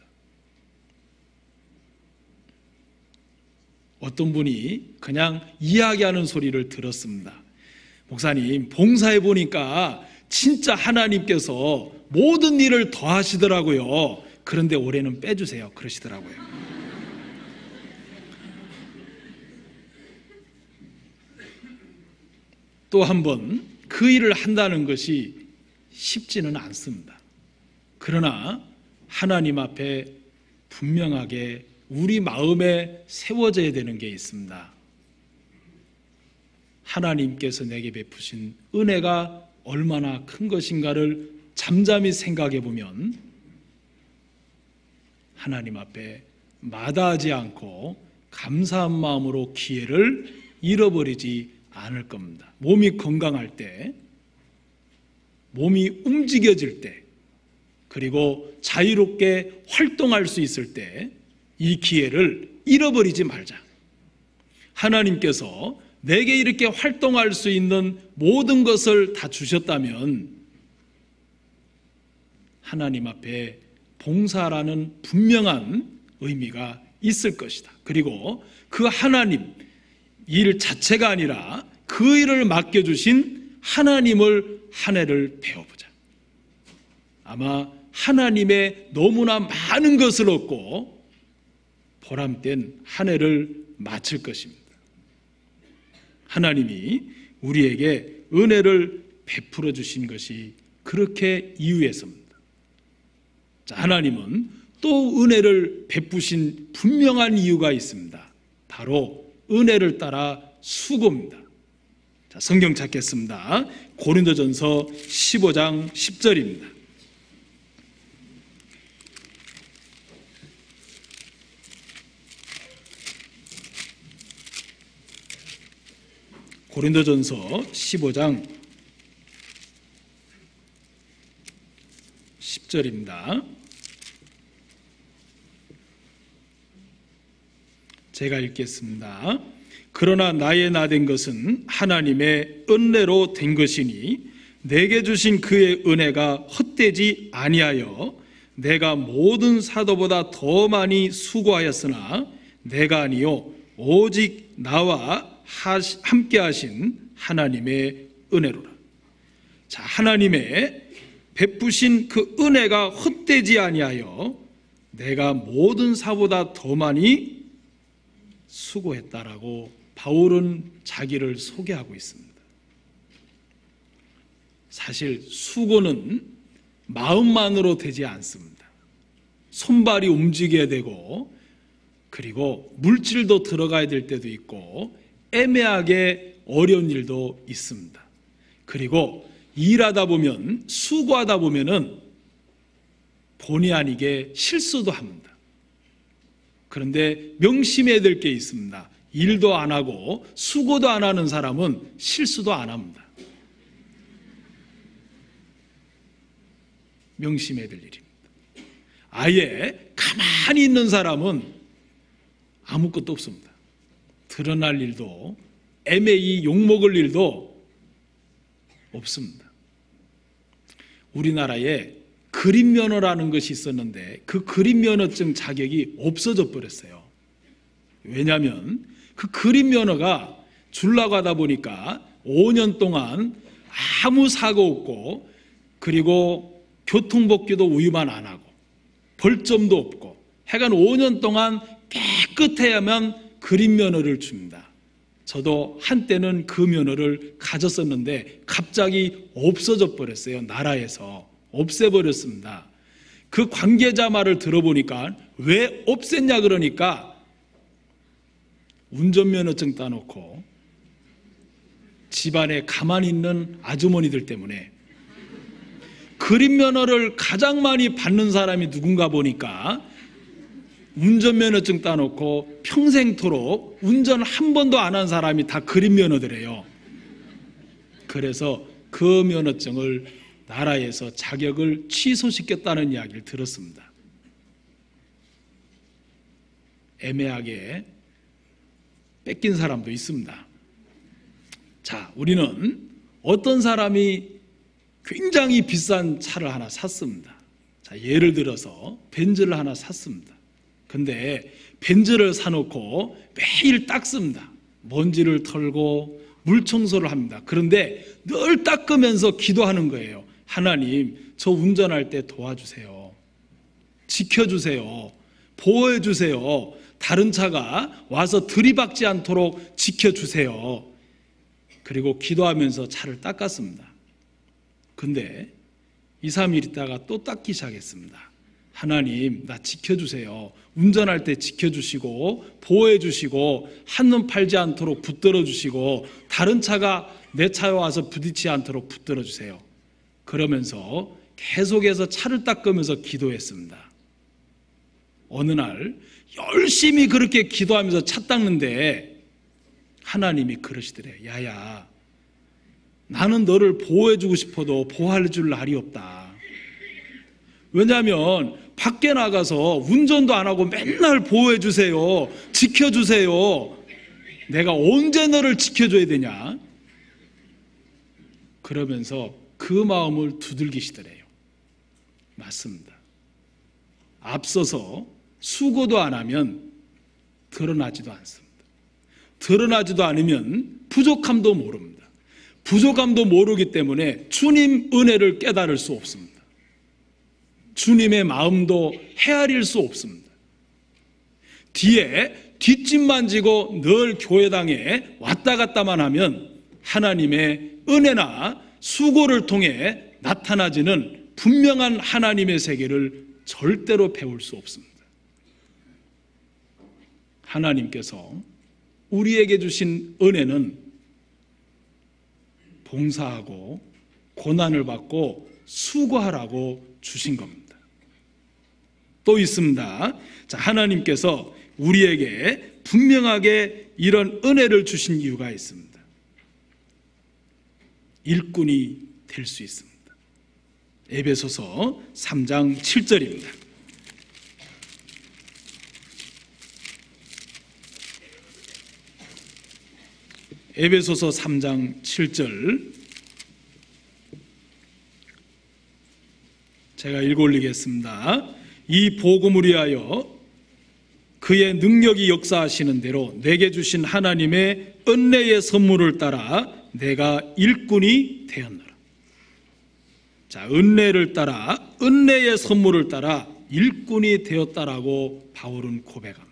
어떤 분이 그냥 이야기하는 소리를 들었습니다. 목사님, 봉사해 보니까 진짜 하나님께서 모든 일을 더하시더라고요. 그런데 올해는 빼주세요. 그러시더라고요. 또 한 번 그 일을 한다는 것이 쉽지는 않습니다. 그러나 하나님 앞에 분명하게 우리 마음에 세워져야 되는 게 있습니다. 하나님께서 내게 베푸신 은혜가 얼마나 큰 것인가를 잠잠히 생각해 보면 하나님 앞에 마다하지 않고 감사한 마음으로 기회를 잃어버리지 않을 겁니다. 몸이 건강할 때, 몸이 움직여질 때, 그리고 자유롭게 활동할 수 있을 때 이 기회를 잃어버리지 말자. 하나님께서 내게 이렇게 활동할 수 있는 모든 것을 다 주셨다면 하나님 앞에 봉사라는 분명한 의미가 있을 것이다. 그리고 그 하나님 일 자체가 아니라 그 일을 맡겨주신 하나님을 한 해를 배워보자. 아마 하나님의 너무나 많은 것을 얻고 보람된 한 해를 마칠 것입니다. 하나님이 우리에게 은혜를 베풀어 주신 것이 그렇게 이유에서입니다. 자, 하나님은 또 은혜를 베푸신 분명한 이유가 있습니다. 바로 은혜를 따라 수고입니다. 자, 성경 찾겠습니다. 고린도전서 15장 10절입니다. 고린도전서 15장 10절입니다. 제가 읽겠습니다. 그러나 나의 나 된 것은 하나님의 은혜로 된 것이니 내게 주신 그의 은혜가 헛되지 아니하여 내가 모든 사도보다 더 많이 수고하였으나 내가 아니요 오직 나와 함께 하신 하나님의 은혜로라. 자, 하나님의 베푸신 그 은혜가 헛되지 아니하여 내가 모든 사보다 더 많이 수고했다라고 바울은 자기를 소개하고 있습니다. 사실 수고는 마음만으로 되지 않습니다. 손발이 움직여야 되고 그리고 물질도 들어가야 될 때도 있고 애매하게 어려운 일도 있습니다. 그리고 일하다 보면 수고하다 보면은 본의 아니게 실수도 합니다. 그런데 명심해야 될 게 있습니다. 일도 안 하고 수고도 안 하는 사람은 실수도 안 합니다. 명심해야 될 일입니다. 아예 가만히 있는 사람은 아무것도 없습니다. 드러날 일도 애매히 욕먹을 일도 없습니다. 우리나라에 그 그림면허라는 것이 있었는데 그 그림면허증 자격이 없어져 버렸어요. 왜냐하면 그 그림면허가 주려고 하다 보니까 5년 동안 아무 사고 없고, 그리고 교통법규도 위반 안 하고 벌점도 없고 하여간 5년 동안 깨끗해야만 그림면허를 줍니다. 저도 한때는 그 면허를 가졌었는데 갑자기 없어져 버렸어요. 나라에서 없애버렸습니다. 그 관계자 말을 들어보니까 왜 없앴냐 그러니까 운전면허증 따놓고 집안에 가만히 있는 아주머니들 때문에. 그림면허를 가장 많이 받는 사람이 누군가 보니까 운전면허증 따놓고 평생토록 운전 한 번도 안 한 사람이 다 그림면허들이에요. 그래서 그 면허증을 나라에서 자격을 취소시켰다는 이야기를 들었습니다. 애매하게 뺏긴 사람도 있습니다. 자, 우리는 어떤 사람이 굉장히 비싼 차를 하나 샀습니다. 자, 예를 들어서 벤츠를 하나 샀습니다. 근데 벤츠를 사놓고 매일 닦습니다. 먼지를 털고 물 청소를 합니다. 그런데 늘 닦으면서 기도하는 거예요. 하나님, 저 운전할 때 도와주세요. 지켜주세요. 보호해주세요. 다른 차가 와서 들이박지 않도록 지켜주세요. 그리고 기도하면서 차를 닦았습니다. 근데 2, 3일 있다가 또 닦기 시작했습니다. 하나님, 나 지켜주세요. 운전할 때 지켜주시고 보호해주시고 한눈 팔지 않도록 붙들어주시고 다른 차가 내 차에 와서 부딪히지 않도록 붙들어주세요. 그러면서 계속해서 차를 닦으면서 기도했습니다. 어느 날 열심히 그렇게 기도하면서 차 닦는데 하나님이 그러시더래. 야야, 나는 너를 보호해주고 싶어도 보호해줄 날이 없다. 왜냐하면 밖에 나가서 운전도 안 하고 맨날 보호해주세요, 지켜주세요. 내가 언제 너를 지켜줘야 되냐? 그러면서 그 마음을 두들기시더래요. 맞습니다. 앞서서 수고도 안 하면 드러나지도 않습니다. 드러나지도 않으면 부족함도 모릅니다. 부족함도 모르기 때문에 주님 은혜를 깨달을 수 없습니다. 주님의 마음도 헤아릴 수 없습니다. 뒤에 뒷짐만 지고 늘 교회당에 왔다 갔다만 하면 하나님의 은혜나 수고를 통해 나타나지는 분명한 하나님의 세계를 절대로 배울 수 없습니다. 하나님께서 우리에게 주신 은혜는 봉사하고 고난을 받고 수고하라고 주신 겁니다. 또 있습니다. 자, 하나님께서 우리에게 분명하게 이런 은혜를 주신 이유가 있습니다. 일꾼이 될 수 있습니다. 에베소서 3장 7절입니다. 에베소서 3장 7절 제가 읽어 올리겠습니다. 이 복음을 위하여 그의 능력이 역사하시는 대로 내게 주신 하나님의 은혜의 선물을 따라 내가 일꾼이 되었노라. 자, 은혜를 따라, 은혜의 선물을 따라 일꾼이 되었다라고 바울은 고백합니다.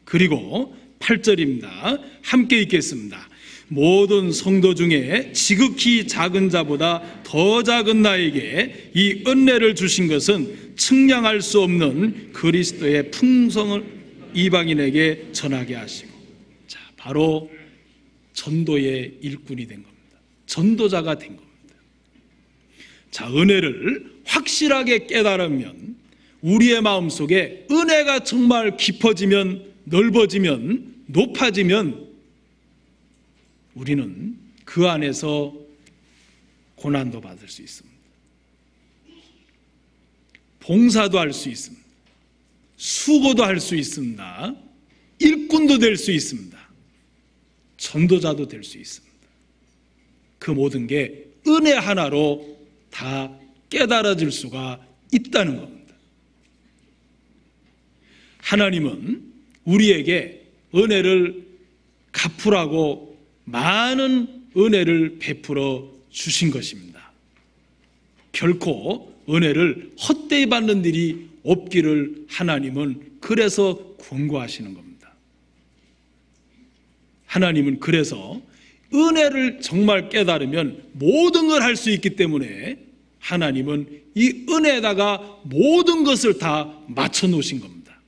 그리고 8절입니다. 함께 읽겠습니다. 모든 성도 중에 지극히 작은 자보다 더 작은 나에게 이 은혜를 주신 것은 측량할 수 없는 그리스도의 풍성을 이방인에게 전하게 하시고, 자, 바로 전도의 일꾼이 된 겁니다. 전도자가 된 겁니다. 자, 은혜를 확실하게 깨달으면 우리의 마음속에 은혜가 정말 깊어지면, 넓어지면, 높아지면 우리는 그 안에서 고난도 받을 수 있습니다. 봉사도 할 수 있습니다. 수고도 할 수 있습니다. 일꾼도 될 수 있습니다. 전도자도 될 수 있습니다. 그 모든 게 은혜 하나로 다 깨달아질 수가 있다는 겁니다. 하나님은 우리에게 은혜를 갚으라고 많은 은혜를 베풀어 주신 것입니다. 결코 은혜를 헛되이 받는 일이 없기를 하나님은 그래서 권고하시는 겁니다. 하나님은 그래서 은혜를 정말 깨달으면 모든 걸 할 수 있기 때문에 하나님은 이 은혜에다가 모든 것을 다 맞춰 놓으신 겁니다.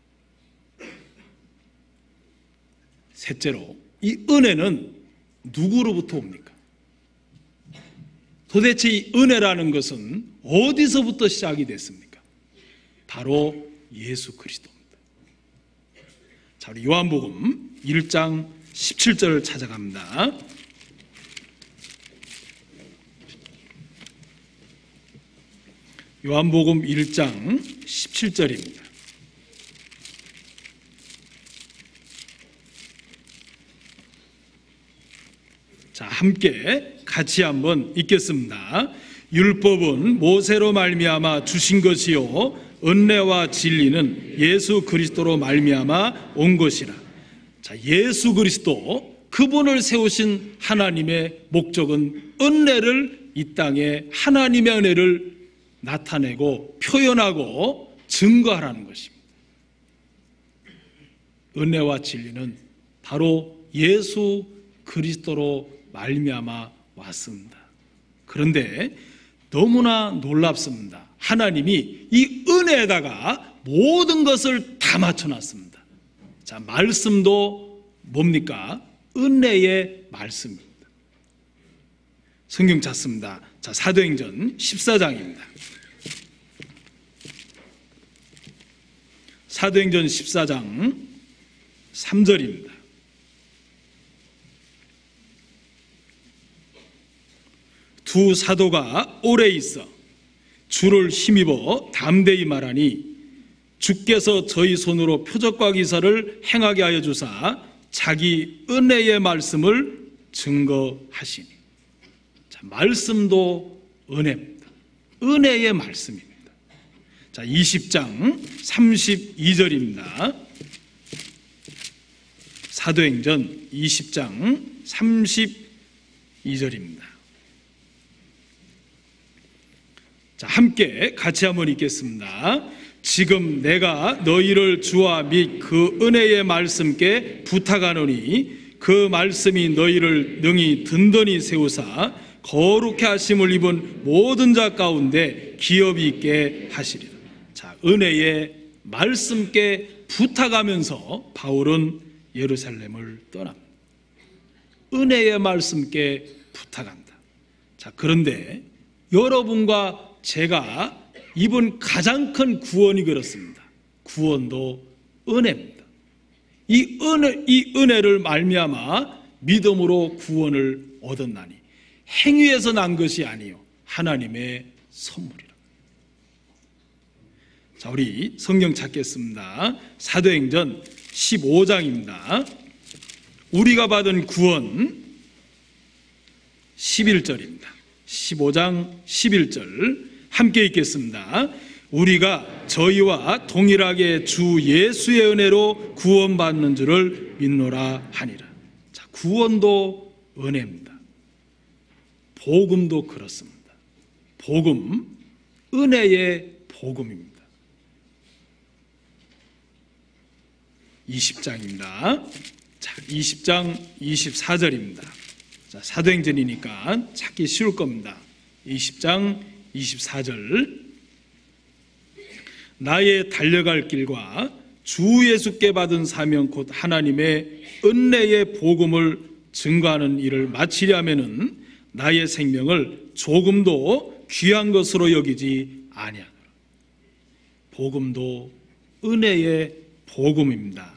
셋째로, 이 은혜는 누구로부터 옵니까? 도대체 이 은혜라는 것은 어디서부터 시작이 됐습니까? 바로 예수 그리스도입니다. 자, 우리 요한복음 1장 17절을 찾아갑니다. 요한복음 1장 17절입니다. 자, 함께 같이 한번 읽겠습니다. 율법은 모세로 말미암아 주신 것이요 은혜와 진리는 예수 그리스도로 말미암아 온 것이라. 자, 예수 그리스도, 그분을 세우신 하나님의 목적은 은혜를, 이 땅에 하나님의 은혜를 나타내고 표현하고 증거하라는 것입니다. 은혜와 진리는 바로 예수 그리스도로 말미암아 왔습니다. 그런데 너무나 놀랍습니다. 하나님이 이 은혜에다가 모든 것을 다 맞춰놨습니다. 자, 말씀도 뭡니까? 은혜의 말씀입니다. 성경 찾습니다. 자, 사도행전 14장입니다. 사도행전 14장 3절입니다. 두 사도가 오래 있어 주를 힘입어 담대히 말하니 주께서 저희 손으로 표적과 기사를 행하게 하여 주사 자기 은혜의 말씀을 증거하시니. 자, 말씀도 은혜입니다. 은혜의 말씀입니다. 자, 20장 32절입니다. 사도행전 20장 32절입니다. 자, 함께 같이 한번 읽겠습니다. 지금 내가 너희를 주와 및 그 은혜의 말씀께 부탁하노니 그 말씀이 너희를 능히 든든히 세우사 거룩해 하심을 입은 모든 자 가운데 기업이 있게 하시리라. 자, 은혜의 말씀께 부탁하면서 바울은 예루살렘을 떠납니다. 은혜의 말씀께 부탁한다. 자, 그런데 여러분과 제가 입은 가장 큰 구원이 그렇습니다. 구원도 은혜입니다. 이 은혜를 말미암아 믿음으로 구원을 얻었나니 행위에서 난 것이 아니요 하나님의 선물이라. 자, 우리 성경 찾겠습니다. 사도행전 15장입니다. 우리가 받은 구원 11절입니다. 15장 11절 함께 읽겠습니다. 우리가 저희와 동일하게 주 예수의 은혜로 구원받는 줄을 믿노라 하니라. 자, 구원도 은혜입니다. 복음도 그렇습니다. 복음, 은혜의 복음입니다. 20장입니다. 자, 20장 24절입니다. 자, 사도행전이니까 찾기 쉬울 겁니다. 20장 24절 나의 달려갈 길과 주 예수께 받은 사명 곧 하나님의 은혜의 복음을 증거하는 일을 마치려면은 나의 생명을 조금도 귀한 것으로 여기지 아니하노라. 복음도 은혜의 복음입니다.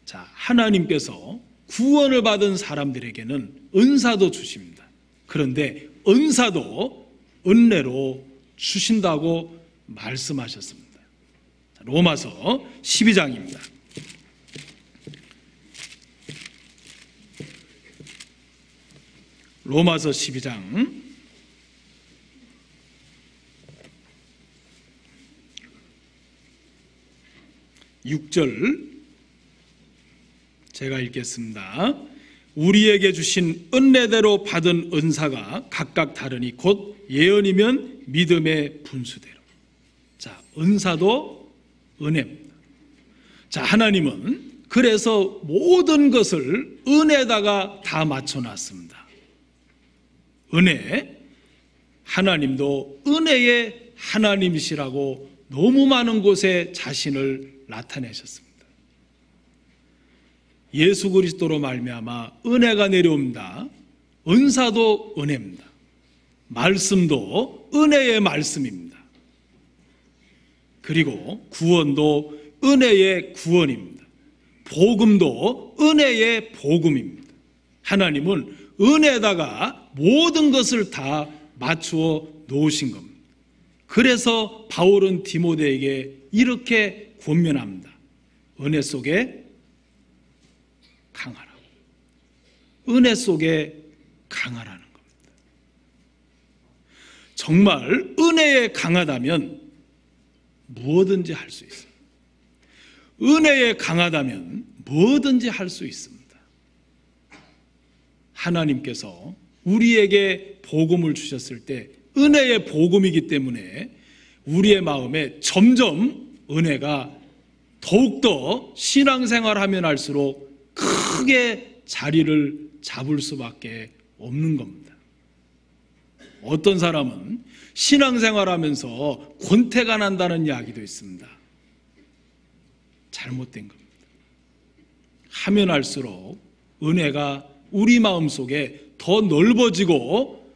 자, 하나님께서 구원을 받은 사람들에게는 은사도 주십니다. 그런데 은사도 은혜로 주신다고 말씀하셨습니다. 로마서 12장입니다. 로마서 12장 6절 제가 읽겠습니다. 우리에게 주신 은혜대로 받은 은사가 각각 다르니 곧 예언이면 믿음의 분수대로. 자, 은사도 은혜입니다. 자, 하나님은 그래서 모든 것을 은혜에다가 다 맞춰놨습니다. 은혜, 하나님도 은혜의 하나님이시라고 너무 많은 곳에 자신을 나타내셨습니다. 예수 그리스도로 말미암아 은혜가 내려옵니다. 은사도 은혜입니다. 말씀도 은혜의 말씀입니다. 그리고 구원도 은혜의 구원입니다. 복음도 은혜의 복음입니다. 하나님은 은혜에다가 모든 것을 다 맞추어 놓으신 겁니다. 그래서 바울은 디모데에게 이렇게 권면합니다. 은혜 속에 강하라고. 은혜 속에 강하라는 겁니다. 정말 은혜에 강하다면 무엇든지 할 수 있어요. 은혜에 강하다면 뭐든지 할 수 있습니다. 하나님께서 우리에게 복음을 주셨을 때 은혜의 복음이기 때문에 우리의 마음에 점점 은혜가 더욱더 신앙생활하면 할수록 크게 자리를 잡을 수밖에 없는 겁니다. 어떤 사람은 신앙생활하면서 권태가 난다는 이야기도 있습니다. 잘못된 겁니다. 하면 할수록 은혜가 우리 마음속에 더 넓어지고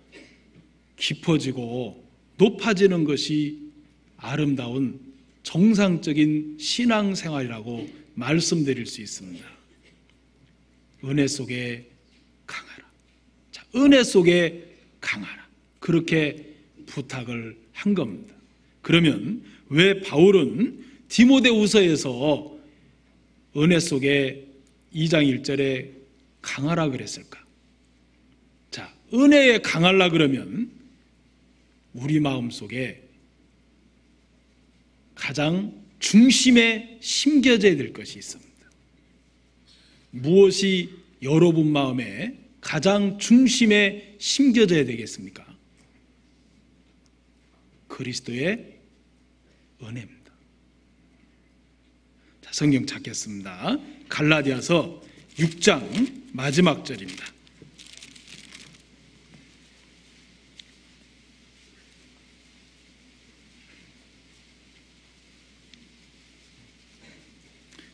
깊어지고 높아지는 것이 아름다운 정상적인 신앙생활이라고 말씀드릴 수 있습니다. 은혜 속에 강하라. 자, 은혜 속에 강하라. 그렇게 부탁을 한 겁니다. 그러면 왜 바울은 디모데후서에서 은혜 속에 2장 1절에 강하라 그랬을까? 자, 은혜에 강하라 그러면 우리 마음속에 가장 중심에 심겨져야 될 것이 있습니다. 무엇이 여러분 마음에 가장 중심에 심겨져야 되겠습니까? 그리스도의 은혜입니다. 자, 성경 찾겠습니다. 갈라디아서 6장 마지막 절입니다.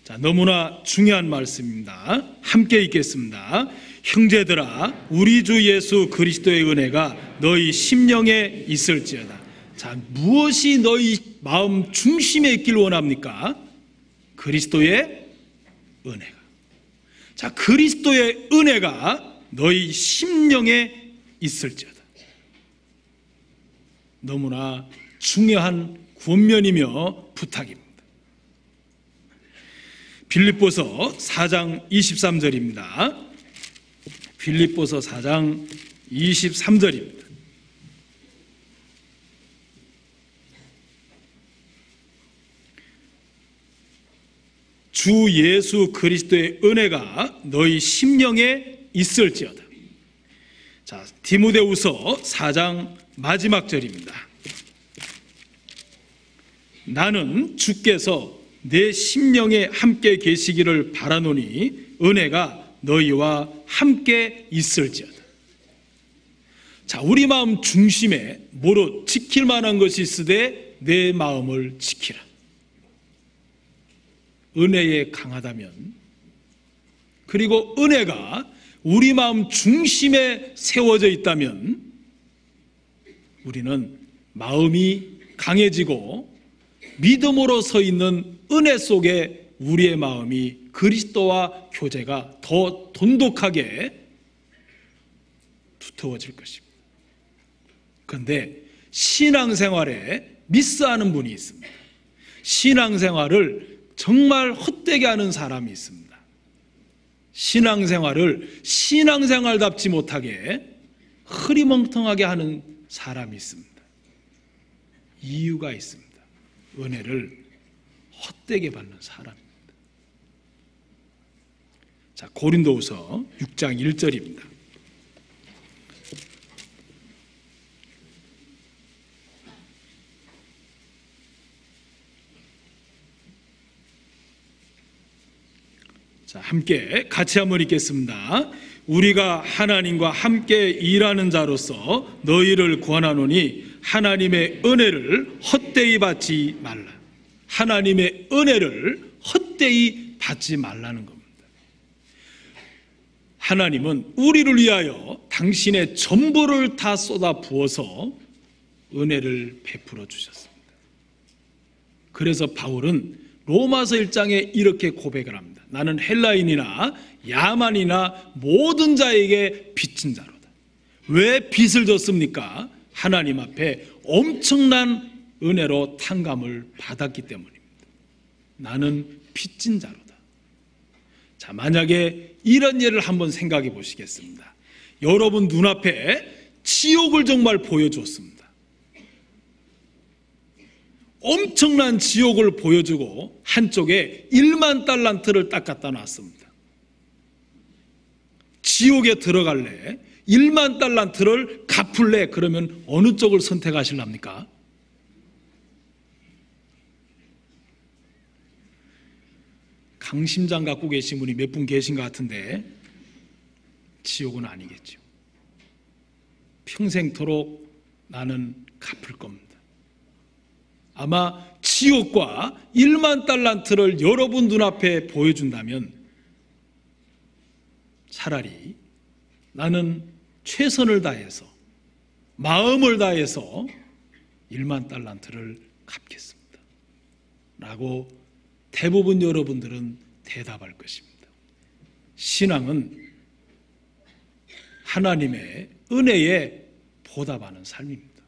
자, 너무나 중요한 말씀입니다. 함께 읽겠습니다. 형제들아, 우리 주 예수 그리스도의 은혜가 너희 심령에 있을지어다. 자, 무엇이 너희 마음 중심에 있길 원합니까? 그리스도의 은혜가. 자, 그리스도의 은혜가 너희 심령에 있을지어다. 너무나 중요한 권면이며 부탁입니다. 빌립보서 4장 23절입니다. 빌립보서 4장 23절입니다. 주 예수 그리스도의 은혜가 너희 심령에 있을지어다. 자, 디모데후서 4장 마지막 절입니다. 나는 주께서 내 심령에 함께 계시기를 바라노니 은혜가 너희와 함께 있을지어다. 자, 우리 마음 중심에 뭐로 지킬 만한 것이 있으되 내 마음을 지키라. 은혜에 강하다면, 그리고 은혜가 우리 마음 중심에 세워져 있다면 우리는 마음이 강해지고 믿음으로 서 있는 은혜 속에 우리의 마음이 그리스도와 교제가 더 돈독하게 두터워질 것입니다. 그런데 신앙생활에 미스하는 분이 있습니다. 신앙생활을 정말 헛되게 하는 사람이 있습니다. 신앙생활을 신앙생활답지 못하게 흐리멍텅하게 하는 사람이 있습니다. 이유가 있습니다. 은혜를 헛되게 받는 사람입니다. 자, 고린도후서 6장 1절입니다. 자, 함께 같이 한번 읽겠습니다. 우리가 하나님과 함께 일하는 자로서 너희를 권하노니 하나님의 은혜를 헛되이 받지 말라. 하나님의 은혜를 헛되이 받지 말라는 겁니다. 하나님은 우리를 위하여 당신의 전부를 다 쏟아 부어서 은혜를 베풀어 주셨습니다. 그래서 바울은 로마서 1장에 이렇게 고백을 합니다. 나는 헬라인이나 야만이나 모든 자에게 빚진 자로다. 왜 빚을 졌습니까? 하나님 앞에 엄청난 은혜로 탕감을 받았기 때문입니다. 나는 빚진 자로다. 자, 만약에 이런 예를 한번 생각해 보시겠습니다. 여러분 눈앞에 지옥을 정말 보여주었습니다. 엄청난 지옥을 보여주고 한쪽에 1만 달란트를 딱 갖다 놨습니다. 지옥에 들어갈래? 1만 달란트를 갚을래? 그러면 어느 쪽을 선택하실랍니까? 강심장 갖고 계신 분이 몇 분 계신 것 같은데 지옥은 아니겠죠. 평생토록 나는 갚을 겁니다. 아마 지옥과 1만 달란트를 여러분 눈앞에 보여준다면 차라리 나는 최선을 다해서 마음을 다해서 1만 달란트를 갚겠습니다 라고 대부분 여러분들은 대답할 것입니다. 신앙은 하나님의 은혜에 보답하는 삶입니다.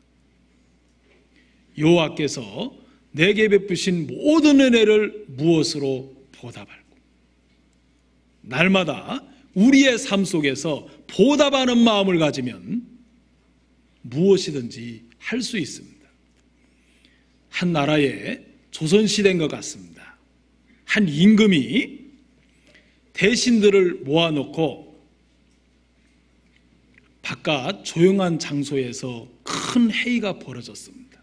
여호와께서 내게 베푸신 모든 은혜를 무엇으로 보답할고, 날마다 우리의 삶 속에서 보답하는 마음을 가지면 무엇이든지 할 수 있습니다. 한 나라의 조선시대인 것 같습니다. 한 임금이 대신들을 모아놓고 바깥 조용한 장소에서 큰 회의가 벌어졌습니다.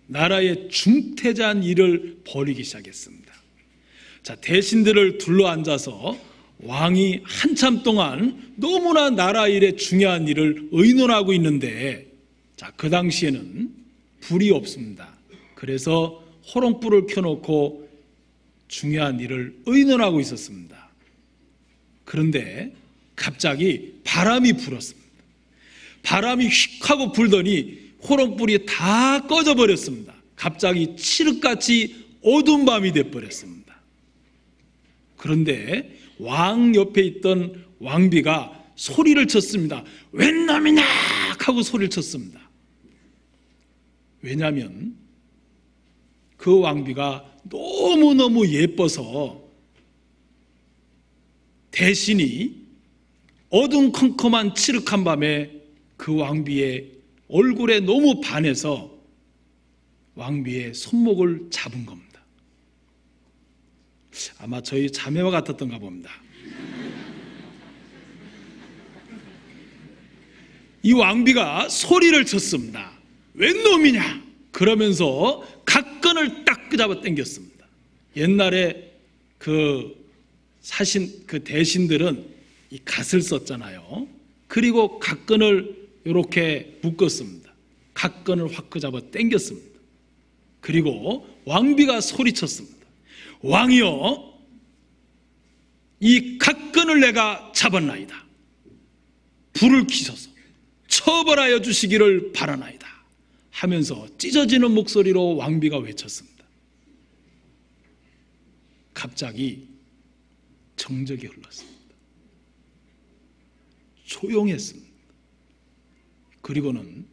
나라의 중태자한 일을 벌이기 시작했습니다. 자, 대신들을 둘러앉아서 왕이 한참 동안 너무나 나라 일에 중요한 일을 의논하고 있는데, 자, 그 당시에는 불이 없습니다. 그래서 호롱불을 켜놓고 중요한 일을 의논하고 있었습니다. 그런데 갑자기 바람이 불었습니다. 바람이 휙 하고 불더니 호롱불이 다 꺼져버렸습니다. 갑자기 칠흑같이 어두운 밤이 돼버렸습니다. 그런데 왕 옆에 있던 왕비가 소리를 쳤습니다. 웬 놈이냐 하고 소리를 쳤습니다. 왜냐하면 그 왕비가 너무너무 예뻐서 대신이 어둠컴컴한 칠흑한 밤에 그 왕비의 얼굴에 너무 반해서 왕비의 손목을 잡은 겁니다. 아마 저희 자매와 같았던가 봅니다. 이 왕비가 소리를 쳤습니다. 웬 놈이냐? 그러면서 각건을 딱 잡아 당겼습니다. 옛날에 그 대신들은 이 갓을 썼잖아요. 그리고 각건을 이렇게 묶었습니다. 각건을 확 잡아 당겼습니다. 그리고 왕비가 소리쳤습니다. 왕이여, 이 각건을 내가 잡았나이다. 불을 켜셔서 처벌하여 주시기를 바라나이다 하면서 찢어지는 목소리로 왕비가 외쳤습니다. 갑자기 정적이 흘렀습니다. 조용했습니다. 그리고는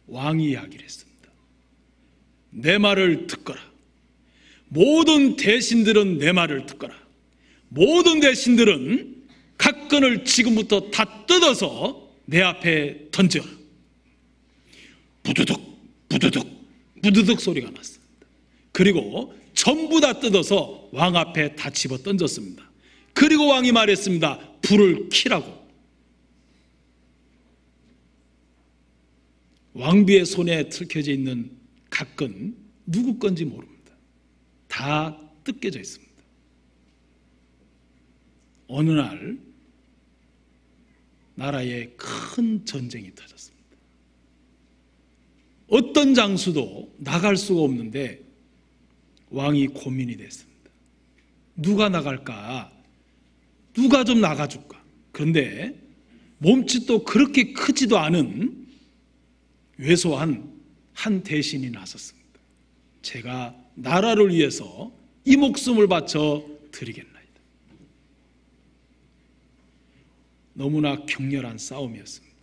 왕이 이야기를 했습니다. 내 말을 듣거라. 모든 대신들은 내 말을 듣거라. 모든 대신들은 각건을 지금부터 다 뜯어서 내 앞에 던져라. 부두둑 부두둑 부두둑 소리가 났습니다. 그리고 전부 다 뜯어서 왕 앞에 다 집어 던졌습니다. 그리고 왕이 말했습니다. 불을 켜라고. 왕비의 손에 틀켜져 있는 각은 누구 건지 모릅니다. 다 뜯겨져 있습니다. 어느 날 나라에 큰 전쟁이 터졌습니다. 어떤 장수도 나갈 수가 없는데 왕이 고민이 됐습니다. 누가 나갈까? 누가 좀 나가줄까? 그런데 몸짓도 그렇게 크지도 않은 왜소한 한 대신이 나섰습니다. 제가 나라를 위해서 이 목숨을 바쳐 드리겠나이다. 너무나 격렬한 싸움이었습니다.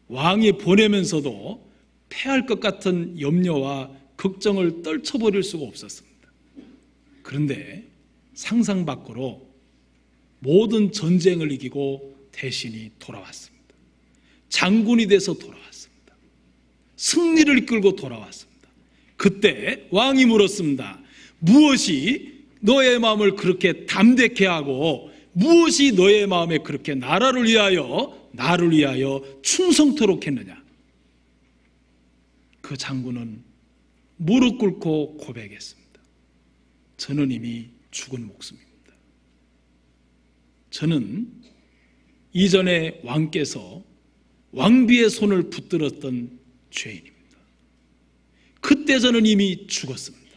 왕이 보내면서도 패할 것 같은 염려와 걱정을 떨쳐버릴 수가 없었습니다. 그런데 상상 밖으로 모든 전쟁을 이기고 대신이 돌아왔습니다. 장군이 돼서 돌아왔습니다. 승리를 이끌고 돌아왔습니다. 그때 왕이 물었습니다. 무엇이 너의 마음을 그렇게 담대케 하고 무엇이 너의 마음에 그렇게 나를 위하여 충성토록 했느냐? 그 장군은 무릎 꿇고 고백했습니다. 저는 이미 죽은 목숨입니다. 저는 이전에 왕께서 왕비의 손을 붙들었던 죄인입니다. 그때 저는 이미 죽었습니다.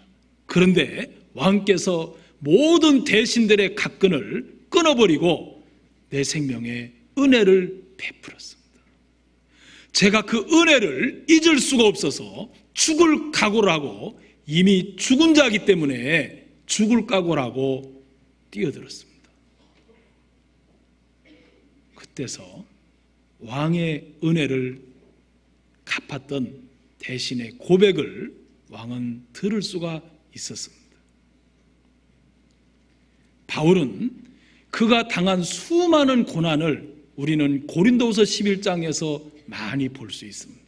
그런데 왕께서 모든 대신들의 각근을 끊어버리고 내 생명에 은혜를 베풀었습니다. 제가 그 은혜를 잊을 수가 없어서 죽을 각오를 하고 이미 죽은 자이기 때문에 죽을 각오를 하고 뛰어들었습니다. 그때서 왕의 은혜를 갚았던 대신의 고백을 왕은 들을 수가 있었습니다. 바울은 그가 당한 수많은 고난을 우리는 고린도후서 11장에서 많이 볼 수 있습니다.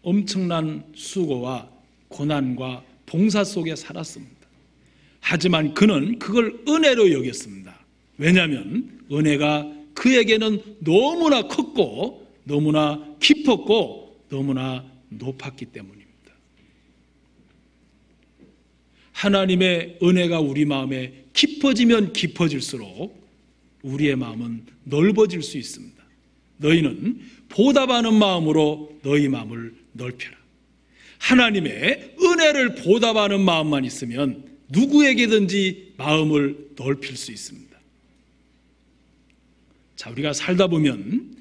엄청난 수고와 고난과 봉사 속에 살았습니다. 하지만 그는 그걸 은혜로 여겼습니다. 왜냐하면 은혜가 그에게는 너무나 컸고 너무나 깊었고 너무나 높았기 때문입니다. 하나님의 은혜가 우리 마음에 깊어지면 깊어질수록 우리의 마음은 넓어질 수 있습니다. 너희는 보답하는 마음으로 너희 마음을 넓혀라. 하나님의 은혜를 보답하는 마음만 있으면 누구에게든지 마음을 넓힐 수 있습니다. 자, 우리가 살다 보면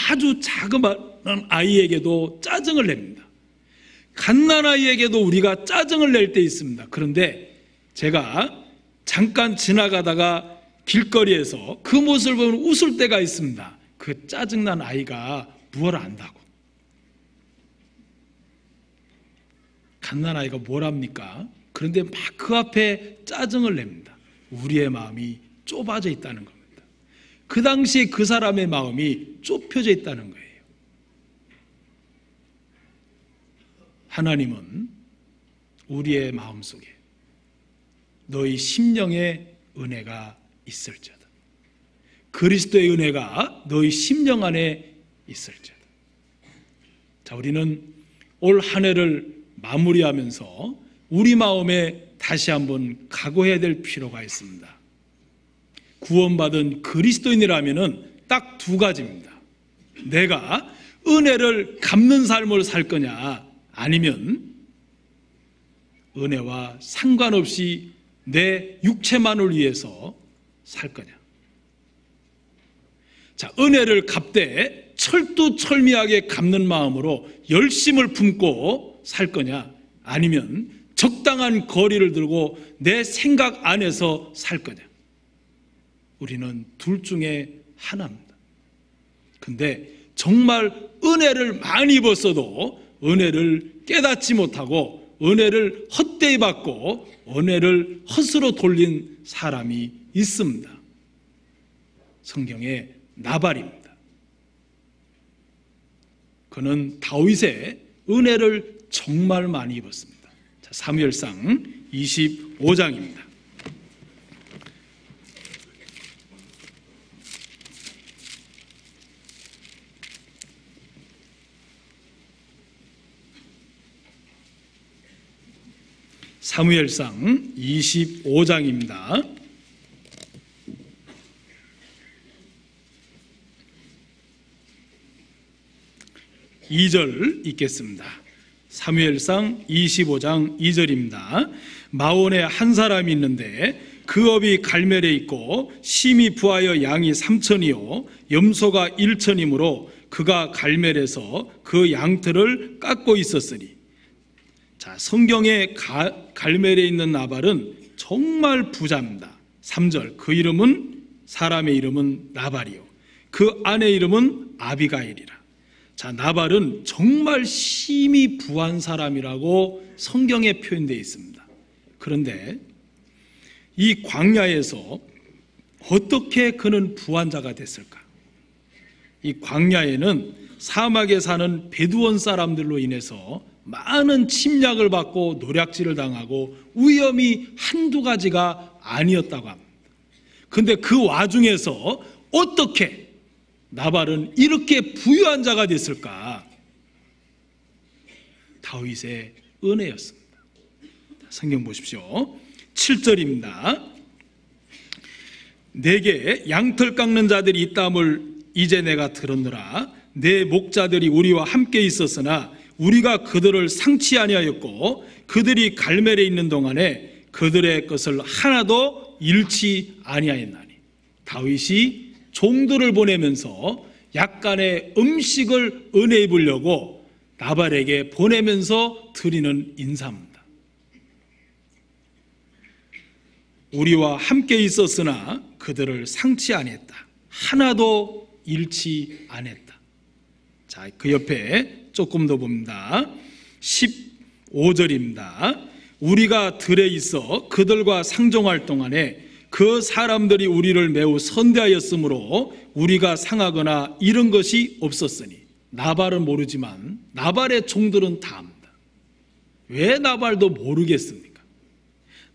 아주 자그마한 아이에게도 짜증을 냅니다. 갓난아이에게도 우리가 짜증을 낼 때 있습니다. 그런데 제가 잠깐 지나가다가 길거리에서 그 모습을 보면 웃을 때가 있습니다. 그 짜증난 아이가 무엇을 안다고. 갓난아이가 뭘 합니까? 그런데 막 그 앞에 짜증을 냅니다. 우리의 마음이 좁아져 있다는 겁니다. 그 당시에 그 사람의 마음이 좁혀져 있다는 거예요. 하나님은 우리의 마음속에 너희 심령의 은혜가 있을지어다. 그리스도의 은혜가 너희 심령 안에 있을지어다. 자, 우리는 올 한 해를 마무리하면서 우리 마음에 다시 한번 각오해야 될 필요가 있습니다. 구원받은 그리스도인이라면 딱 두 가지입니다. 내가 은혜를 갚는 삶을 살 거냐, 아니면 은혜와 상관없이 내 육체만을 위해서 살 거냐. 자, 은혜를 갚되 철두철미하게 갚는 마음으로 열심을 품고 살 거냐, 아니면 적당한 거리를 들고 내 생각 안에서 살 거냐. 우리는 둘 중에 하나입니다. 근데 정말 은혜를 많이 입었어도 은혜를 깨닫지 못하고 은혜를 헛되이 받고 은혜를 헛으로 돌린 사람이 있습니다. 성경에 나발입니다. 그는 다윗의 은혜를 정말 많이 입었습니다. 자, 사무엘상 25장입니다. 사무엘상 25장입니다. 2절 읽겠습니다. 사무엘상 25장 2절입니다. 마온에 한 사람이 있는데 그 업이 갈멜에 있고 심히 부하여 양이 3천이요 염소가 1천이므로 그가 갈멜에서 그 양털을 깎고 있었으니. 자, 성경에 갈멜에 있는 나발은 정말 부자입니다. 3절, 그 이름은, 사람의 이름은 나발이요 그 아내 이름은 아비가일이라. 자, 나발은 정말 심히 부한 사람이라고 성경에 표현되어 있습니다. 그런데 이 광야에서 어떻게 그는 부한 자가 됐을까? 이 광야에는 사막에 사는 베두원 사람들로 인해서 많은 침략을 받고 노략질을 당하고 위험이 한두 가지가 아니었다고 합니다. 그런데 그 와중에서 어떻게 나발은 이렇게 부유한 자가 됐을까? 다윗의 은혜였습니다. 성경 보십시오. 7절입니다. 내게 양털 깎는 자들이 있다함을 이제 내가 들었노라. 내 목자들이 우리와 함께 있었으나 우리가 그들을 상치 아니하였고 그들이 갈멜에 있는 동안에 그들의 것을 하나도 잃지 아니하였나니. 다윗이 종들을 보내면서 약간의 음식을 은혜 입으려고 나발에게 보내면서 드리는 인사입니다. 우리와 함께 있었으나 그들을 상치 아니했다. 하나도 잃지 않았다. 자, 그 옆에 조금 더 봅니다. 15절입니다. 우리가 들에 있어 그들과 상종할 동안에 그 사람들이 우리를 매우 선대하였으므로 우리가 상하거나 이런 것이 없었으니. 나발은 모르지만 나발의 종들은 다 압니다. 왜 나발도 모르겠습니까?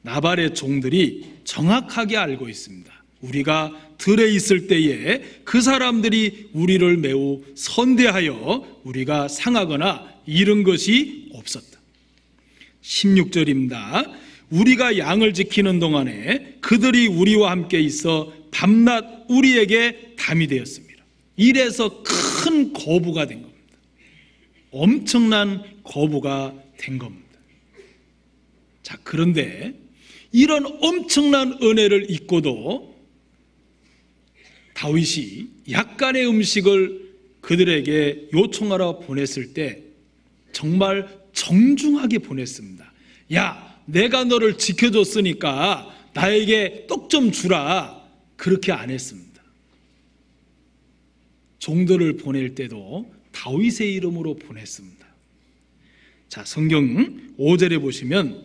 나발의 종들이 정확하게 알고 있습니다. 우리가 들에 있을 때에 그 사람들이 우리를 매우 선대하여 우리가 상하거나 이런 것이 없었다. 16절입니다. 우리가 양을 지키는 동안에 그들이 우리와 함께 있어 밤낮 우리에게 담이 되었습니다. 이래서 큰 거부가 된 겁니다. 엄청난 거부가 된 겁니다. 자, 그런데 이런 엄청난 은혜를 잊고도 다윗이 약간의 음식을 그들에게 요청하러 보냈을 때 정말 정중하게 보냈습니다. 야, 내가 너를 지켜줬으니까 나에게 떡 좀 주라. 그렇게 안 했습니다. 종들을 보낼 때도 다윗의 이름으로 보냈습니다. 자, 성경 5절에 보시면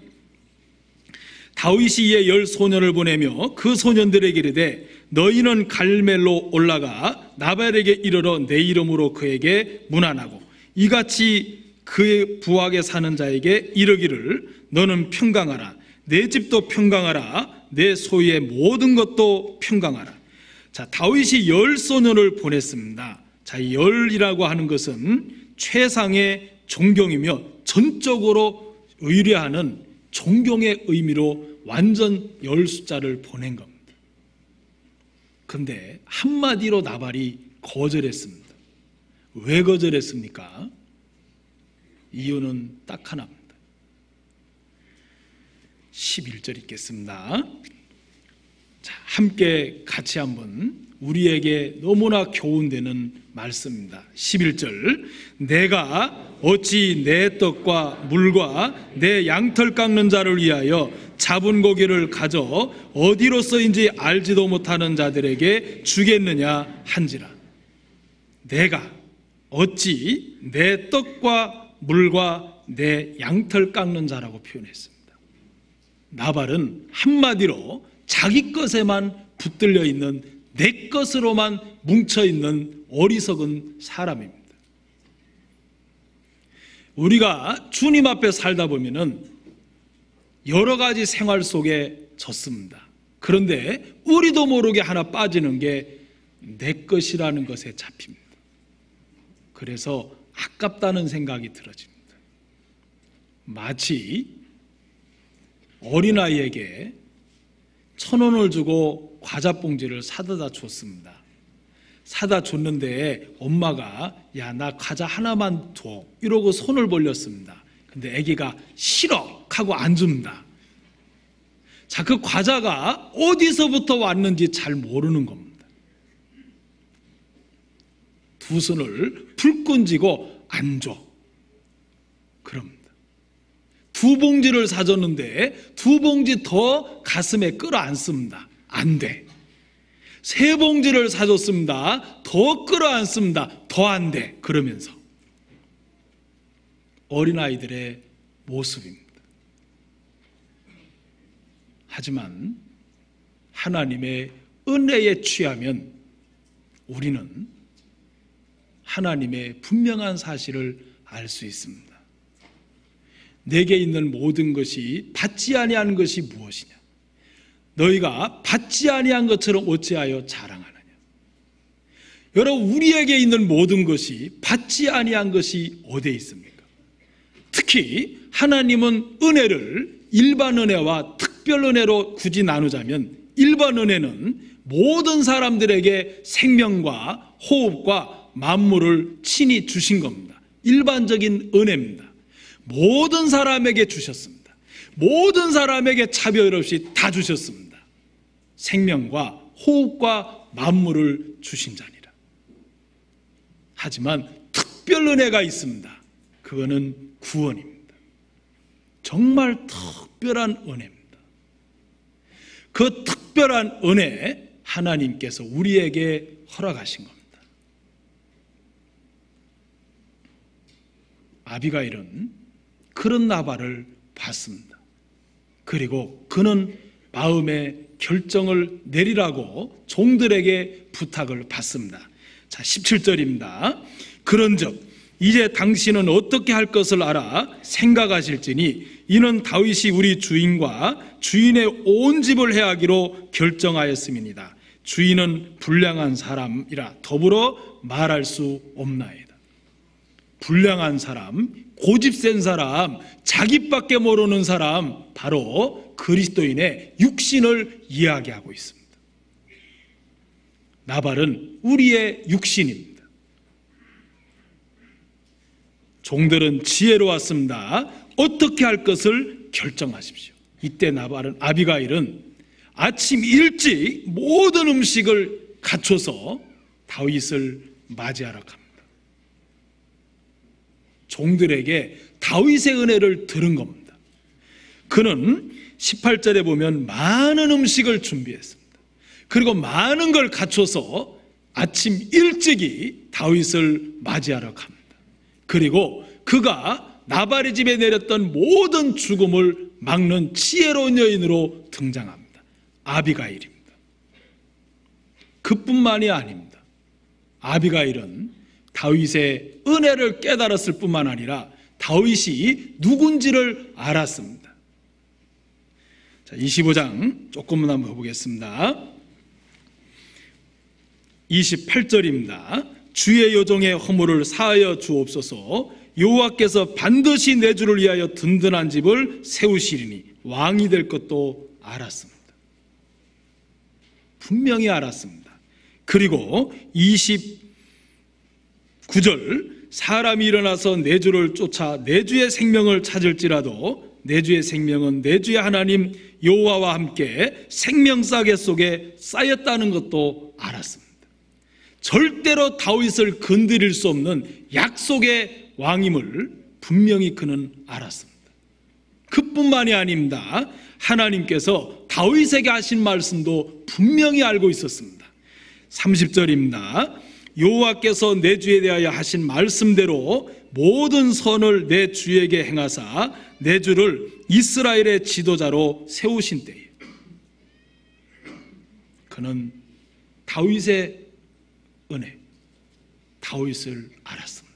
다윗이 이에 10 소년을 보내며 그 소년들에게 이르되 너희는 갈멜로 올라가 나발에게 이르러 내 이름으로 그에게 문안하고 이같이 그의 부하게 사는 자에게 이르기를 너는 평강하라. 내 집도 평강하라. 내 소유의 모든 것도 평강하라. 자, 다윗이 10 소년을 보냈습니다. 자, 10이라고 하는 것은 최상의 존경이며 전적으로 의뢰하는 존경의 의미로 완전 10 숫자를 보낸 겁니다. 그런데 한마디로 나발이 거절했습니다. 왜 거절했습니까? 이유는 딱 하나입니다. 11절 읽겠습니다. 자, 함께 같이 한번 우리에게 너무나 교훈되는 말씀입니다. 11절 내가 어찌 내 떡과 물과 내 양털 깎는 자를 위하여 잡은 고기를 가져 어디로서인지 알지도 못하는 자들에게 주겠느냐 한지라. 내가 어찌 내 떡과 물과 내 양털 깎는 자라고 표현했습니다. 나발은 한마디로 자기 것에만 붙들려 있는 내 것으로만 뭉쳐있는 어리석은 사람입니다. 우리가 주님 앞에 살다 보면은 여러 가지 생활 속에 졌습니다. 그런데 우리도 모르게 하나 빠지는 게 내 것이라는 것에 잡힙니다. 그래서 아깝다는 생각이 들어집니다. 마치 어린아이에게 1,000원을 주고 과자 봉지를 사다 줬습니다. 사다 줬는데 엄마가 야, 나 과자 하나만 줘 이러고 손을 벌렸습니다. 근데 아기가 싫어 하고 안 줍니다. 자, 그 과자가 어디서부터 왔는지 잘 모르는 겁니다. 두 손을 불끈 쥐고 안 줘. 그럽니다. 두 봉지를 사줬는데 두 봉지 더 가슴에 끌어안습니다. 안 돼. 세 봉지를 사줬습니다. 더 끌어안습니다. 더 안 돼. 그러면서 어린아이들의 모습입니다. 하지만 하나님의 은혜에 취하면 우리는 하나님의 분명한 사실을 알 수 있습니다. 내게 있는 모든 것이 받지 아니한 것이 무엇이냐? 너희가 받지 아니한 것처럼 어찌하여 자랑하느냐? 여러분, 우리에게 있는 모든 것이 받지 아니한 것이 어디에 있습니까? 특히 하나님은 은혜를 일반 은혜와 특별 은혜로 굳이 나누자면 일반 은혜는 모든 사람들에게 생명과 호흡과 만물을 친히 주신 겁니다. 일반적인 은혜입니다. 모든 사람에게 주셨습니다. 모든 사람에게 차별 없이 다 주셨습니다. 생명과 호흡과 만물을 주신 자니라. 하지만 특별 은혜가 있습니다. 그거는 구원입니다. 정말 특별한 은혜입니다. 그 특별한 은혜 하나님께서 우리에게 허락하신 겁니다. 아비가일은 그런 나발을 봤습니다. 그리고 그는 마음의 결정을 내리라고 종들에게 부탁을 받습니다. 자, 17절입니다. 그런즉 이제 당신은 어떻게 할 것을 알아 생각하실지니 이는 다윗이 우리 주인과 주인의 온 집을 해하기로 결정하였음이니이다. 주인은 불량한 사람이라 더불어 말할 수 없나이다. 불량한 사람, 고집센 사람, 자기밖에 모르는 사람, 바로 그리스도인의 육신을 이야기하고 있습니다. 나발은 우리의 육신입니다. 종들은 지혜로웠습니다. 어떻게 할 것을 결정하십시오. 이때 나발은, 아비가일은 아침 일찍 모든 음식을 갖춰서 다윗을 맞이하러 갑니다. 종들에게 다윗의 은혜를 들은 겁니다. 그는 18절에 보면 많은 음식을 준비했습니다. 그리고 많은 걸 갖춰서 아침 일찍이 다윗을 맞이하러 갑니다. 그리고 그가 나발의 집에 내렸던 모든 죽음을 막는 지혜로운 여인으로 등장합니다. 아비가일입니다. 그뿐만이 아닙니다. 아비가일은 다윗의 은혜를 깨달았을 뿐만 아니라 다윗이 누군지를 알았습니다. 자, 25장 조금만 한번 보겠습니다. 28절입니다. 주의 여종의 허물을 사하여 주옵소서. 여호와께서 반드시 내 주를 위하여 든든한 집을 세우시리니 왕이 될 것도 알았습니다. 분명히 알았습니다. 그리고 29절 사람이 일어나서 내 주를 쫓아 내 주의 생명을 찾을지라도 내 주의 생명은 내 주의 하나님 여호와와 함께 생명싸개 속에 쌓였다는 것도 알았습니다. 절대로 다윗을 건드릴 수 없는 약속의 왕임을 분명히 그는 알았습니다. 그뿐만이 아닙니다. 하나님께서 다윗에게 하신 말씀도 분명히 알고 있었습니다. 30절입니다. 여호와께서 내 주에 대하여 하신 말씀대로 모든 선을 내 주에게 행하사 내 주를 이스라엘의 지도자로 세우신 때에 그는 다윗의 은혜, 다윗을 알았습니다.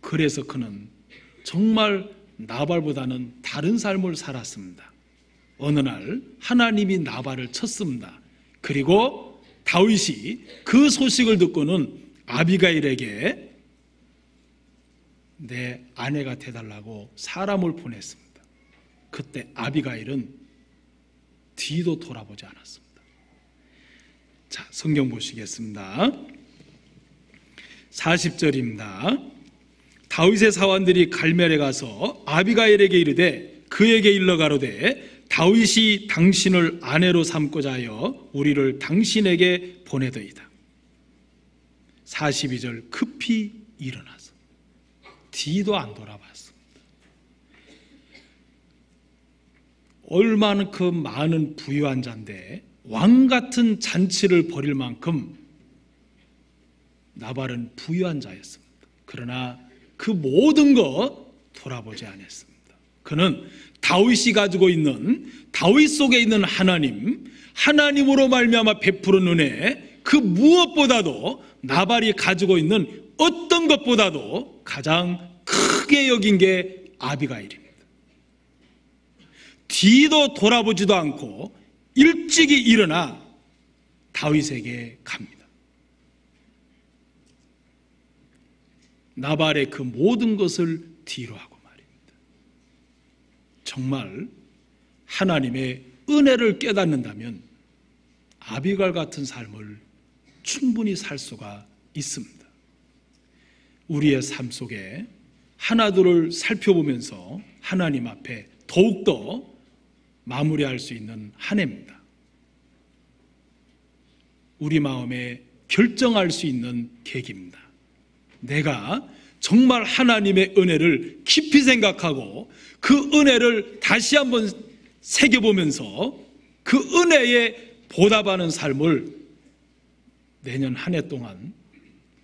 그래서 그는 정말 나발보다는 다른 삶을 살았습니다. 어느 날 하나님이 나발을 쳤습니다. 그리고 다윗이 그 소식을 듣고는 아비가일에게 내 아내가 되달라고 사람을 보냈습니다. 그때 아비가일은 뒤도 돌아보지 않았습니다. 자, 성경 보시겠습니다. 40절입니다. 다윗의 사원들이 갈멜에 가서 아비가일에게 이르되 그에게 일러 가로되 다윗이 당신을 아내로 삼고자 하여 우리를 당신에게 보내더이다. 42절 급히 일어나서 뒤도 안 돌아봤습니다. 얼마만큼 많은 부유한 자인데 왕 같은 잔치를 벌일 만큼 나발은 부유한 자였습니다. 그러나 그 모든 것 돌아보지 않았습니다. 그는 다윗이 가지고 있는, 다윗 속에 있는 하나님으로 말미암아 베푸는 은혜, 그 무엇보다도 나발이 가지고 있는 어떤 것보다도 가장 크게 여긴 게 아비가일입니다. 뒤도 돌아보지도 않고 일찍이 일어나 다윗에게 갑니다. 나발의 그 모든 것을 뒤로 하고 말입니다. 정말 하나님의 은혜를 깨닫는다면 아비가일 같은 삶을 충분히 살 수가 있습니다. 우리의 삶 속에 하나둘을 살펴보면서 하나님 앞에 더욱더 마무리할 수 있는 한 해입니다. 우리 마음에 결정할 수 있는 계기입니다. 내가 정말 하나님의 은혜를 깊이 생각하고 그 은혜를 다시 한번 새겨보면서 그 은혜에 보답하는 삶을 내년 한 해 동안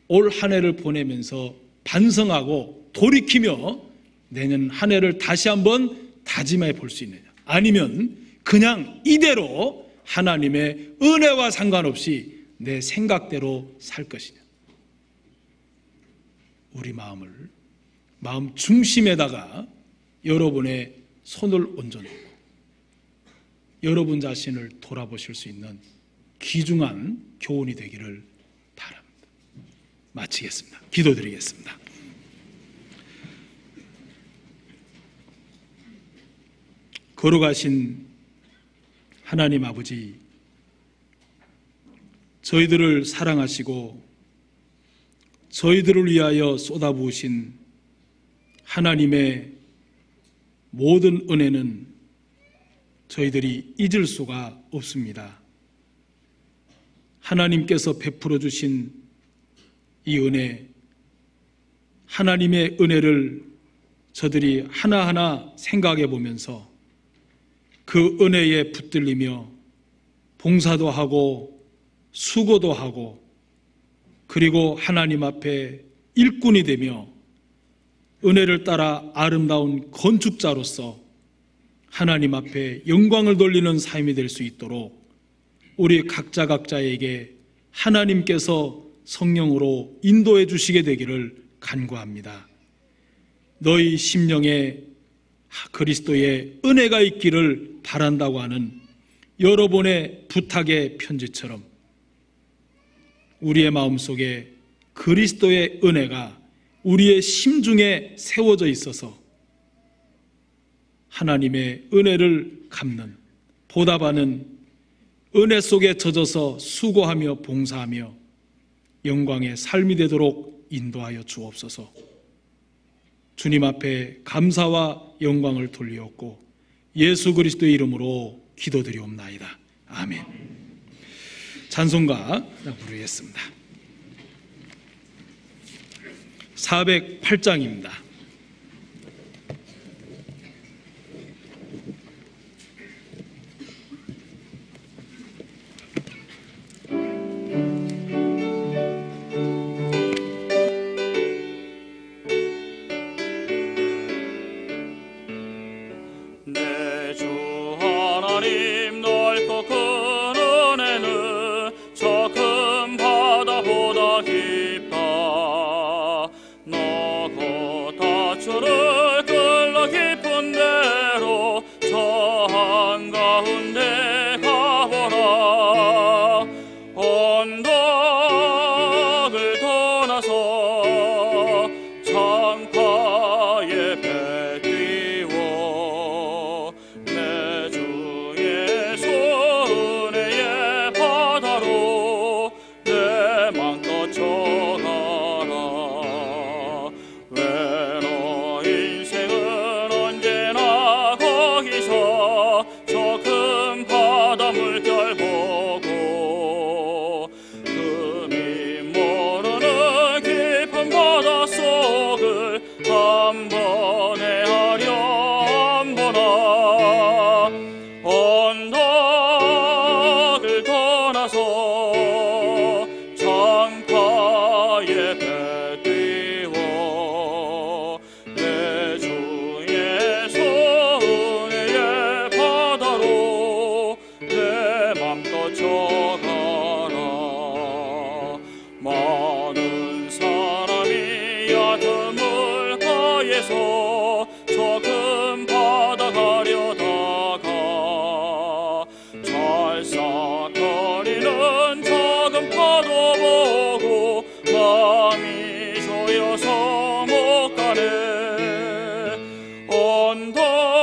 올 한 해를 보내면서 반성하고 돌이키며 내년 한 해를 다시 한번 다짐해 볼 수 있느냐, 아니면 그냥 이대로 하나님의 은혜와 상관없이 내 생각대로 살 것이냐. 우리 마음 중심에다가 여러분의 손을 얹어놓고 여러분 자신을 돌아보실 수 있는 귀중한 교훈이 되기를 바랍니다. 마치겠습니다. 기도드리겠습니다. 걸어가신 하나님 아버지, 저희들을 사랑하시고 저희들을 위하여 쏟아부으신 하나님의 모든 은혜는 저희들이 잊을 수가 없습니다. 하나님께서 베풀어 주신 이 은혜, 하나님의 은혜를 저들이 하나하나 생각해 보면서 그 은혜에 붙들리며 봉사도 하고 수고도 하고 그리고 하나님 앞에 일꾼이 되며 은혜를 따라 아름다운 건축자로서 하나님 앞에 영광을 돌리는 삶이 될 수 있도록 우리 각자에게 하나님께서 성령으로 인도해 주시게 되기를 간구합니다. 너희 심령에 그리스도의 은혜가 있기를 바란다고 하는 여러분의 부탁의 편지처럼 우리의 마음속에 그리스도의 은혜가 우리의 심중에 세워져 있어서 하나님의 은혜를 갚는, 보답하는 은혜 속에 젖어서 수고하며 봉사하며 영광의 삶이 되도록 인도하여 주옵소서. 주님 앞에 감사와 영광을 돌리옵고 예수 그리스도의 이름으로 기도드리옵나이다. 아멘. 찬송가 부르겠습니다. 408장입니다. 내 주 하나님 넓고 큰 은혜는 저 큰 바다보다 깊다. 너고 맘껏 져가라. 왜 너 인생은 언제나 거기서 저 큰 바다 물결 보고 금이 모르는 깊은 바닷속을 한 번에 하렴 보나. 언덕을 떠나서 창가에 배 띄워 내 주의 손의 바다로 내 맘껏 져가라. 많은 사람이 얕은 물가에서 저 큰 바다 가려다가 찰싹거리는 작은 파도 보고 마음이 조여서 못 가네.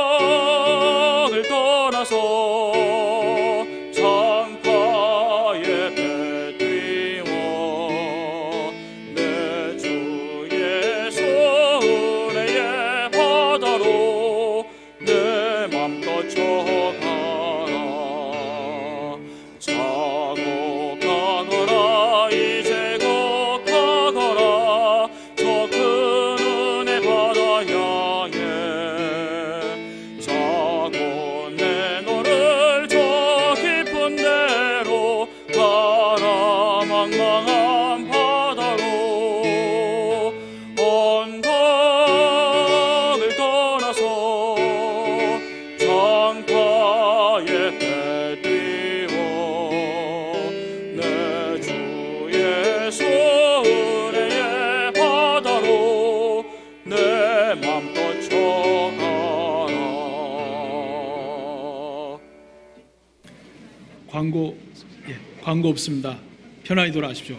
언덕을 떠나서 창가에 배 띄워 내 주의 손의 바다로 내 맘껏 져가라. 자고 가거라 이제 곧 가거라 저 큰 은혜 바다 향해. 자고 내 너를 저 깊은 데로 가라 망망한 바다로. 언덕을 떠나서 창가에 배 띄워 내 주의 손의 바다로 내 맘껏 져가라. 광고 없습니다. 편안히 돌아가십시오.